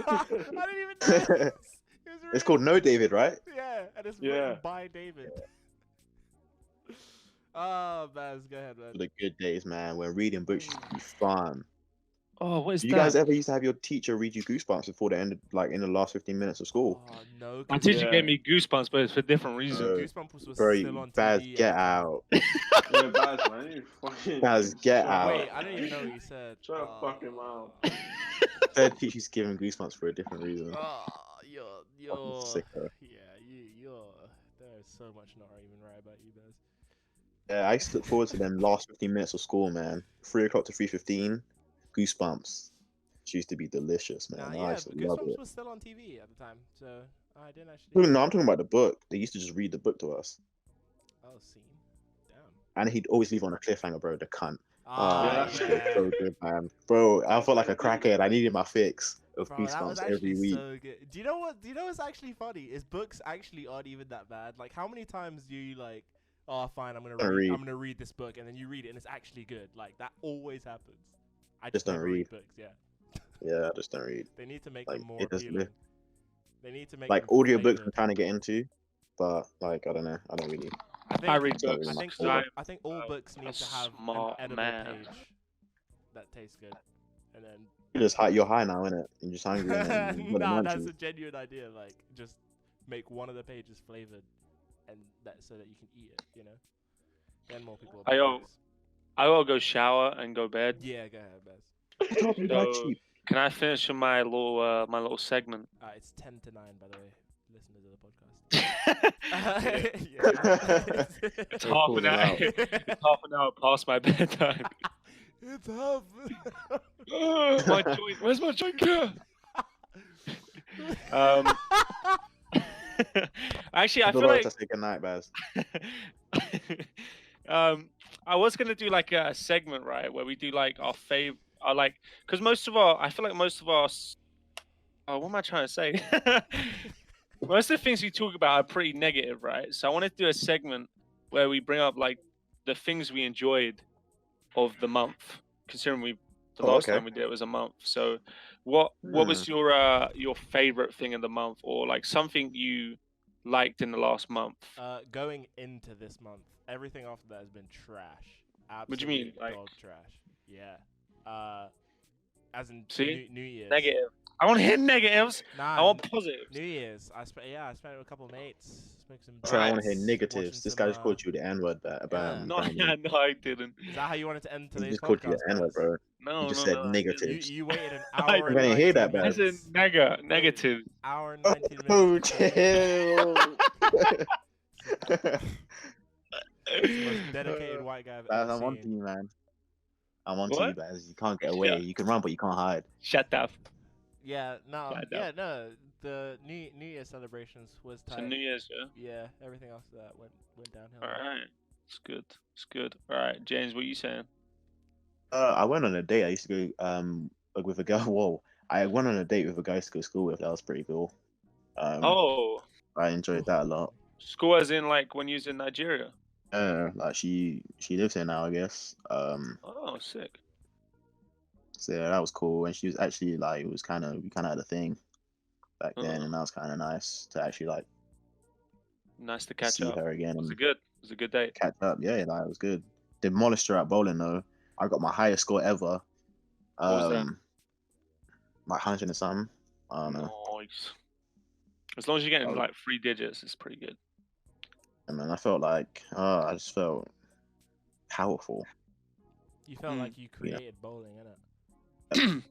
I didn't even know. This. It's called No David, right? Yeah, and it's Yeah. written by David. Ah, Baz, go ahead, man. For the good days, man, when reading books used to be fun. Oh, what is Do you that? guys ever used to have your teacher read you Goosebumps before the end, like in the last 15 minutes of school? Oh no. My teacher Yeah. gave me goosebumps, but it's for different reasons. Goosebumps was Bro, still on Baz, TV. get at the time. out. Yeah, Baz, man. You fucking. Baz, get shut out. up. Wait, I don't even know what you said. Shut up, fucking mouth. Third teacher's giving Goosebumps for a different reason. Oh, you're sicko. yeah, you're. There's so much not even right about you, Baz. Yeah, I used to look forward to them last 15 minutes of school, man. 3 o'clock to 3:15, Goosebumps. She used to be delicious, man. I Yeah, used but to love Goosebumps it. was still on TV at the time, so I didn't No, actually. I'm talking about the book. They used to just read the book to us. Oh, scene. Damn. And he'd always leave on a cliffhanger, bro, the cunt. Ah, yeah. yeah. So good, man. Bro, I felt like a crackhead. I needed my fix of Bro, that was Goosebumps actually every week. so good. Do you know what? Do you know what's actually funny? Is books actually aren't even that bad. Like, how many times do you like? Oh, fine. I'm Don't read. I'm gonna read this book, and then you read it, and it's actually good. Like that always happens. I Just don't never read. books. Yeah. Yeah, I just don't read. They need to make Like, them more it doesn't appealing. live. They need to make Like them audiobooks I'm flavored. trying to get into, but like I don't know. I don't really. I read Don't books. really I think much. all, I'm I think all a books need to have an smart edible man. page that tastes good, and then You're just high. You're high now, innit? You're just hungry. And you got the nah, that's munchies. a genuine idea. Like, just make one of the pages flavored, and that so that you can eat it. You know, then more people. Will buy Ayo. books. I will go shower and go bed. Yeah, go ahead, Bez. Stop, you buy So, cheap. can I finish with my little segment? It's 10 to 9, by the way. Listen to the podcast. It's We're half calling an it hour. out. It's half an hour past my bedtime. It's half. My joint. Where's my joint care? Actually, I feel like Say good night, Baz. I was gonna do like a segment, right, where we do like our favorite, like, because I feel like most of our, what am I trying to say? Most of the things we talk about are pretty negative, right? So I wanted to do a segment where we bring up like the things we enjoyed of the month, considering the last time we did it was a month. So what was your favorite thing in the month, or like something you liked in the last month? Going into this month, everything after that has been trash. Absolute What do you mean, like- dog trash? Yeah. As in See? New Year's. Negative. I want to hear negatives. Nah, I want positives. New Year's. I spent it with a couple of mates. Smoked some So I want to hear drinks, negatives. watching This some, guy just called you the N word. yeah. No, no, I didn't. Is that how you wanted to end He today's just called you podcast? the N word, Baz? bro. No, You just no, said no, I didn't. negatives. You waited an I hour. I'm gonna hear that, man. I said negative. Hour and 19 minutes. Oh, to chill. the most dedicated white guy I've Baz, ever I'm on to seen. you, man. I'm on to What? you, Baz. You can't get away. You can run, but you can't hide. Shut up. Yeah, no, Bad yeah, no. The New Year celebrations was tight. So New Year's, yeah. Yeah, everything else that went downhill. All right. It's good. It's good. All right, James, what are you saying? I went on a date. I used to go with a girl. Whoa, I went on a date with a guy I used to go to school with. That was pretty cool. Oh, I enjoyed that a lot. school as in like when you was in Nigeria. Like she lives here now, I guess. Oh, sick. So yeah, that was cool. And she was actually like, it was kind of, we kind of had a thing back then, and that was kind of nice to actually like Nice to catch see up. her again Was and it good? Was it a good date? catch up. Yeah, like it was good. Demolished her at bowling though. I got my highest score ever. What was that? Like 100 and something. I don't know. Nice. As long as you're getting Oh. like 3 digits, it's pretty good. And then I felt like, I just felt powerful. You felt like you created bowling, innit?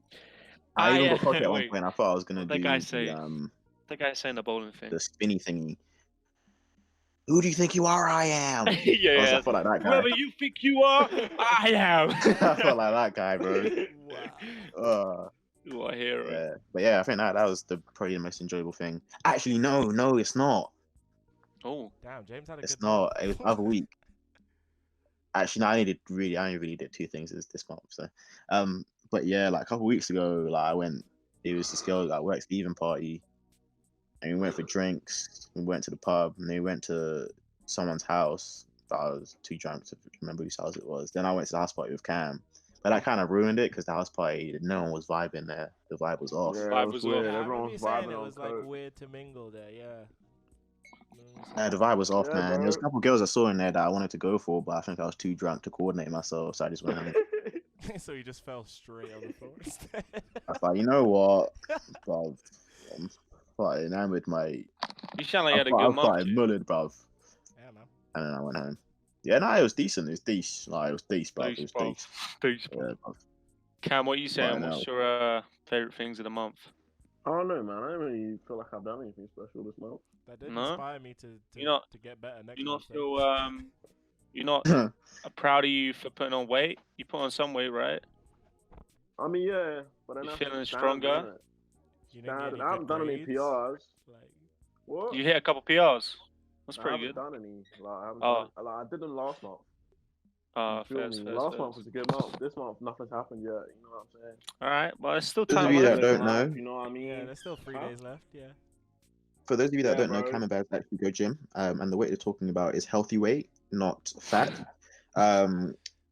I even yeah, got cocky at one wait. point. I thought I was gonna What that do guy say? the The guy saying the bowling thing. the spinny thingy. Who do you think you are? I am. Yeah, I felt like that guy. Whoever you think you are, I am. I felt like that guy, bro. Wow. What a hero. Yeah, but yeah, I think that was probably the most enjoyable thing. Actually, no, it's not. Oh, Damn, James had a It's good not. month. It was the other week. Actually, no, I only really did 2 things this month. So, but yeah, like a couple weeks ago, like I went. It was this girl that works leaving party, and we went for drinks. We went to the pub, and they went to someone's house. But I was too drunk to remember whose house it was. Then I went to the house party with Cam, but that kind of ruined it because the house party, no one was vibing there. The vibe was off. Yeah, Vibe it was was weird. off. I Everyone remember was you saying vibing it on was like coke. weird to mingle there, yeah. The vibe was off, Yeah, man. bro. There was a couple girls I saw in there that I wanted to go for, but I think I was too drunk to coordinate myself, so I just went home. So you just fell straight on the floor instead. I thought, you know what, bruv, I'm quite enamored, mate. you sound like you I had a thought, good I month. thought I Jim. mullered, bruv. Yeah, man. And then I went home. Yeah, no, it was decent. It was decent. Like, it was decent, bruv. It was Douche, decent. Douche, Yeah, bruv. Cam, what are you saying? Right What's now. your favorite things of the month? I don't know, man. I don't really feel like I've done anything special this month. That did No? inspire me to get better next You not month. though. feel you're not proud of you for putting on weight? You put on some weight, right? I mean, yeah, but then You that's feeling just stronger? standard, innit? You didn't get Standard. any I haven't good done any grades? PRs. Like, What? You hit a couple PRs. That's I pretty haven't good. done any. Like, I haven't Oh. done, like, I did them last month. Oh, You feel fair, me? fair, Last month was a good month. This month, nothing's happened yet. You know what I'm saying? All right, but it's still Those time of you left. that don't Life, know, you know what I mean? yeah, there's still 3 Huh? days left. Yeah. for those of you that Yeah, don't know, bro. Cam and Bears actually go gym, and the weight they're talking about is healthy weight, not fat.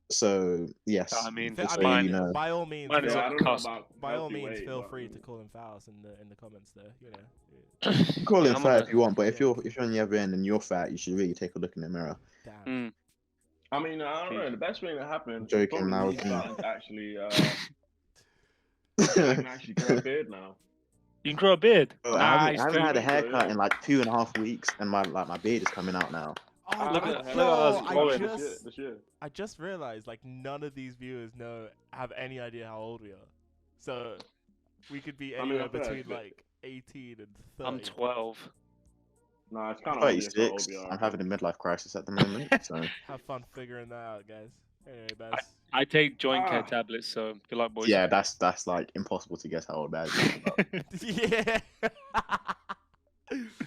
So yes, I mean, I just mean, so you know. by all means, Mine is Yeah, on I the don't know cusp. about by all healthy means, weight, feel but, free to call him fouls in the comments there. You know. Call Yeah, him I'm fat on if you want, but if yeah. you're on the other end and you're fat, you should really take a look in the mirror. Damn. I mean, I don't know. The best thing that happened Joking, is probably now me it's me. starting to actually, I can actually grow a beard now. You can grow a beard. Bro, Nice, I haven't dude. had a Weeks ago, haircut yeah. in like 2.5 weeks, and my beard is coming out now. Oh, Look I, at- yo, us I growing. This year. I just realized like none of these viewers have any idea how old we are. So we could be I mean, anywhere I feel like between it's- like 18 and 30. I'm 12. Nah, it's I'm kind of obvious how old 36. we are. I'm having a midlife crisis at the moment. So Have fun figuring that out, guys. Anyway, Baz. I take joint care Ah. tablets, so good luck, boys. yeah, that's like impossible to guess how old Bears is. But Yeah.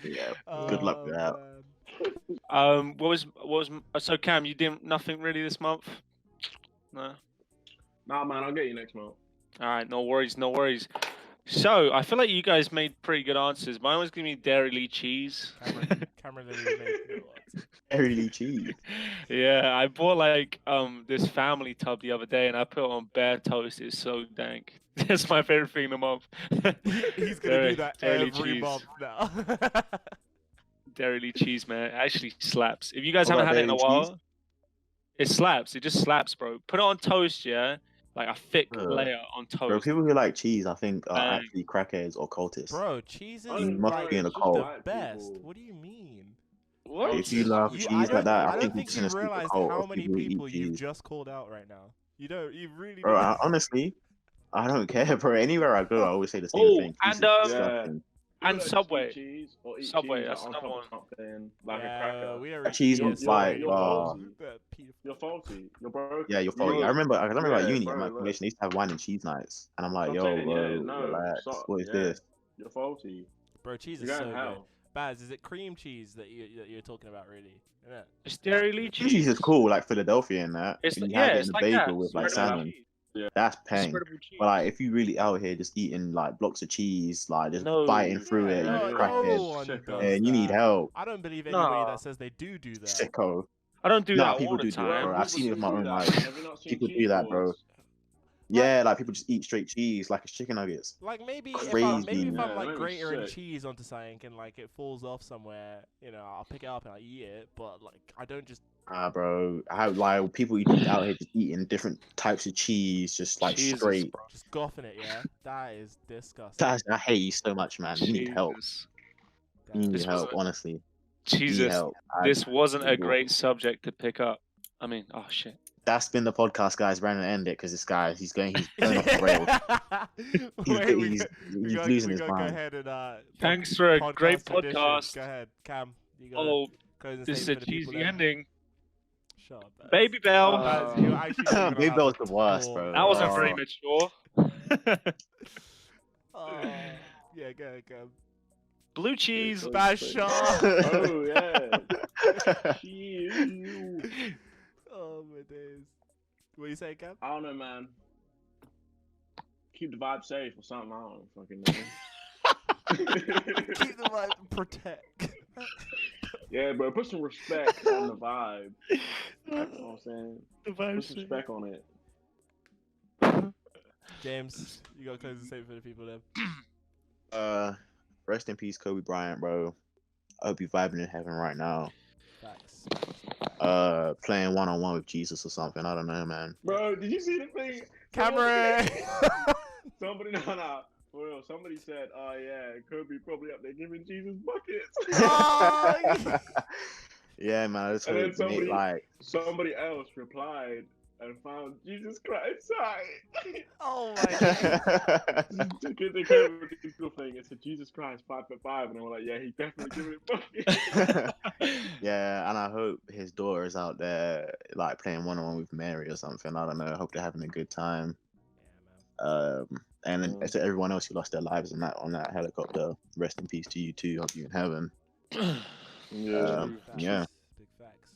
yeah, good luck with that. Man. What was so Cam? You did nothing really this month. No. Nah, man, I'll get you next month. All right, no worries, no worries. So I feel like you guys made pretty good answers. Mine was gonna be Dairy Lee cheese. Cameron didn't even make it. Dairy cheese. Yeah, I bought like this family tub the other day, and I put it on bare toast. It's so dank. That's my favorite thing in the month. He's gonna do that Dairy Lee every cheese. month now. Dairy Lee cheese, man. It actually slaps. If you guys What haven't about had it in a Dairy cheese? while, it slaps. It just slaps, bro. Put it on toast, yeah, like a thick layer on Bro, toast. people who like cheese, I think, are Bang. actually crackheads or cultists. Bro, cheese is You must like be in a the cult. best. What do you mean? What? If you love I cheese don't, like that, I I think don't you're think just in you a super realized cult how of many people who people eat you cheese. just called out right now. You don't. You really. Bro, don't. honestly, I don't care, bro. Anywhere I go, I always say the same Oh, thing. and, Cheese is Yeah. disgusting. And People that just Subway. eat cheese or eat Subway, cheese that's like, on another top one. of something like a Yeah, cracker. we are That cheese yeah, on so fire, you're bro. faulty. You're faulty. You're broken. Yeah, you're faulty. I remember at Yeah, uni bro, at my look. probation, they used to have wine and cheese nights, and I'm like, I'm yo, saying, bro, yeah, no, relax. What is this? You're faulty. Bro, cheese You're is so going good. hell. Baz, is it cream cheese that you're talking about, really? Yeah. It's dairy Cheese cheese. is cool, like Philadelphia and that. It's You yeah, have it it's in a like that. bagel with like Spreadable salmon. cheese. Yeah. That's peng. Spreadable cheese. But like, if you really out here just eating like blocks of cheese, like just No. biting through it, No, you no crackhead, one Sicko. does and you need that. help. I don't believe anybody Nah. that says they do that. Sicko. I don't do Nah, that all people the do it, time. bro. I've seen it with my do own that. eyes. Have you not seen People cheese do that, bro. boards? Yeah, like people just eat straight cheese like it's chicken nuggets. Like maybe Crazy. if Yeah, I'm like that was grating sick. cheese onto something and like it falls off somewhere, you know, I'll pick it up and I eat it. But like I don't just. Bro, how like people out here just eating different types of cheese, just like Jesus, straight. bro. Just goffing it, yeah. That is disgusting. I hate you so much, man. You need help. Jesus. You need This was help, honestly. You need Jesus. help. This wasn't a Well, great subject to pick up. I mean, oh shit. That's been the podcast, guys. We're gonna end it because this guy, he's going off the rails. Wait, we He's gotta losing his go mind. ahead and Thanks for a great edition. podcast. Go ahead, Cam. You got Oh, closing this is a statement for the people cheesy then. ending. Shut up, Baz. Baby Bell. Baz, you're actually not even Baby allowed Bell's to the worst, talk. bro. That wasn't Oh. very mature. Oh, yeah, go ahead, Cam. Blue cheese. Baz, shut up. Oh yeah. Cheese. Oh my days. What you say, Cam? I don't know, man. Keep the vibe safe or something. I don't fucking know. Keep the vibe. Protect. Yeah, bro. Put some respect on the vibe. You know what I'm saying? The Put vibe's some sick. respect on it. James, you got to close the statement for the people then. Rest in peace, Kobe Bryant, bro. I hope you're vibing in heaven right now. Facts. Playing one-on-one with Jesus or something. I don't know, man. Bro, did you see the thing? Cameron! Somebody, no. For real, somebody said, oh yeah, Kobe probably up there giving Jesus buckets. Oh, Yeah, man. I just And then hope Nate, like, somebody else replied and found Jesus Christ side. Oh my god. They came up with this little thing. It said Jesus Christ 5'5", and they were like, yeah, he definitely giving it buckets. yeah, and I hope his daughter is out there like playing one-on-one with Mary or something. I don't know. I hope they're having a good time. And then to everyone else who lost their lives on that helicopter, rest in peace to you too. Hope you're in heaven. Yeah. Yeah. Big facts.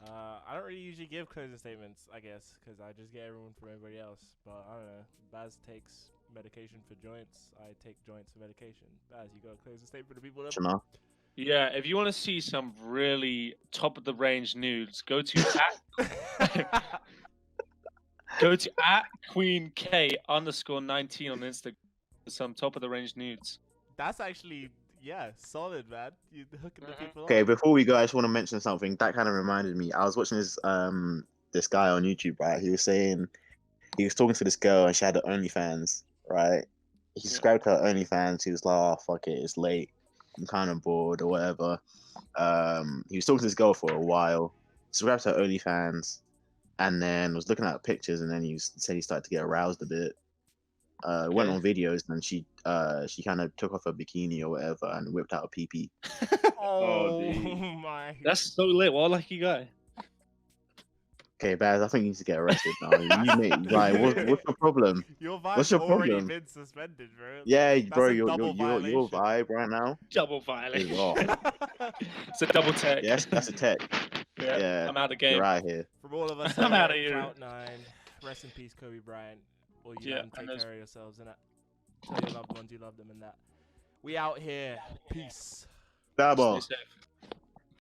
I don't really usually give closing statements, I guess, because I just get everyone from everybody else. But I don't know. Baz takes medication for joints. I take joints for medication. Baz, you got a closing statement for the people. Shema. Yeah, if you want to see some really top of the range nudes, go to @QueenK_19 on Instagram for some top of the range nudes. That's actually, yeah, solid, man. You hooking the people Okay, up. before we go, I just want to mention something that kind of reminded me. I was watching this guy on YouTube, right? He was talking to this girl and she had the OnlyFans, right? He subscribed to her OnlyFans. He was like, "Oh fuck it, it's late. I'm kind of bored or whatever." He was talking to this girl for a while. Subscribed to her OnlyFans, and then was looking at pictures, and then said he started to get aroused a bit. Went on videos, and she kind of took off her bikini or whatever and whipped out a pee. Oh dude. my. That's so lit. What a lucky guy. Okay, Baz, I think you need to get arrested now. Right, what's the problem? Your vibe's What's your already problem? been suspended, bro. Yeah, That's bro, a your double violation. vibe right now Double is violation. off. It's a double tech. Yes, that's a tech. Yeah, Yeah, I'm out of the game. you're out here. From all of us I'm here outta at here. Cloud9, rest in peace, Kobe Bryant. All you Yeah, men, and take those- care of yourselves and that. Tell your loved ones you love them and that. We out here. Peace. Double. Stay safe.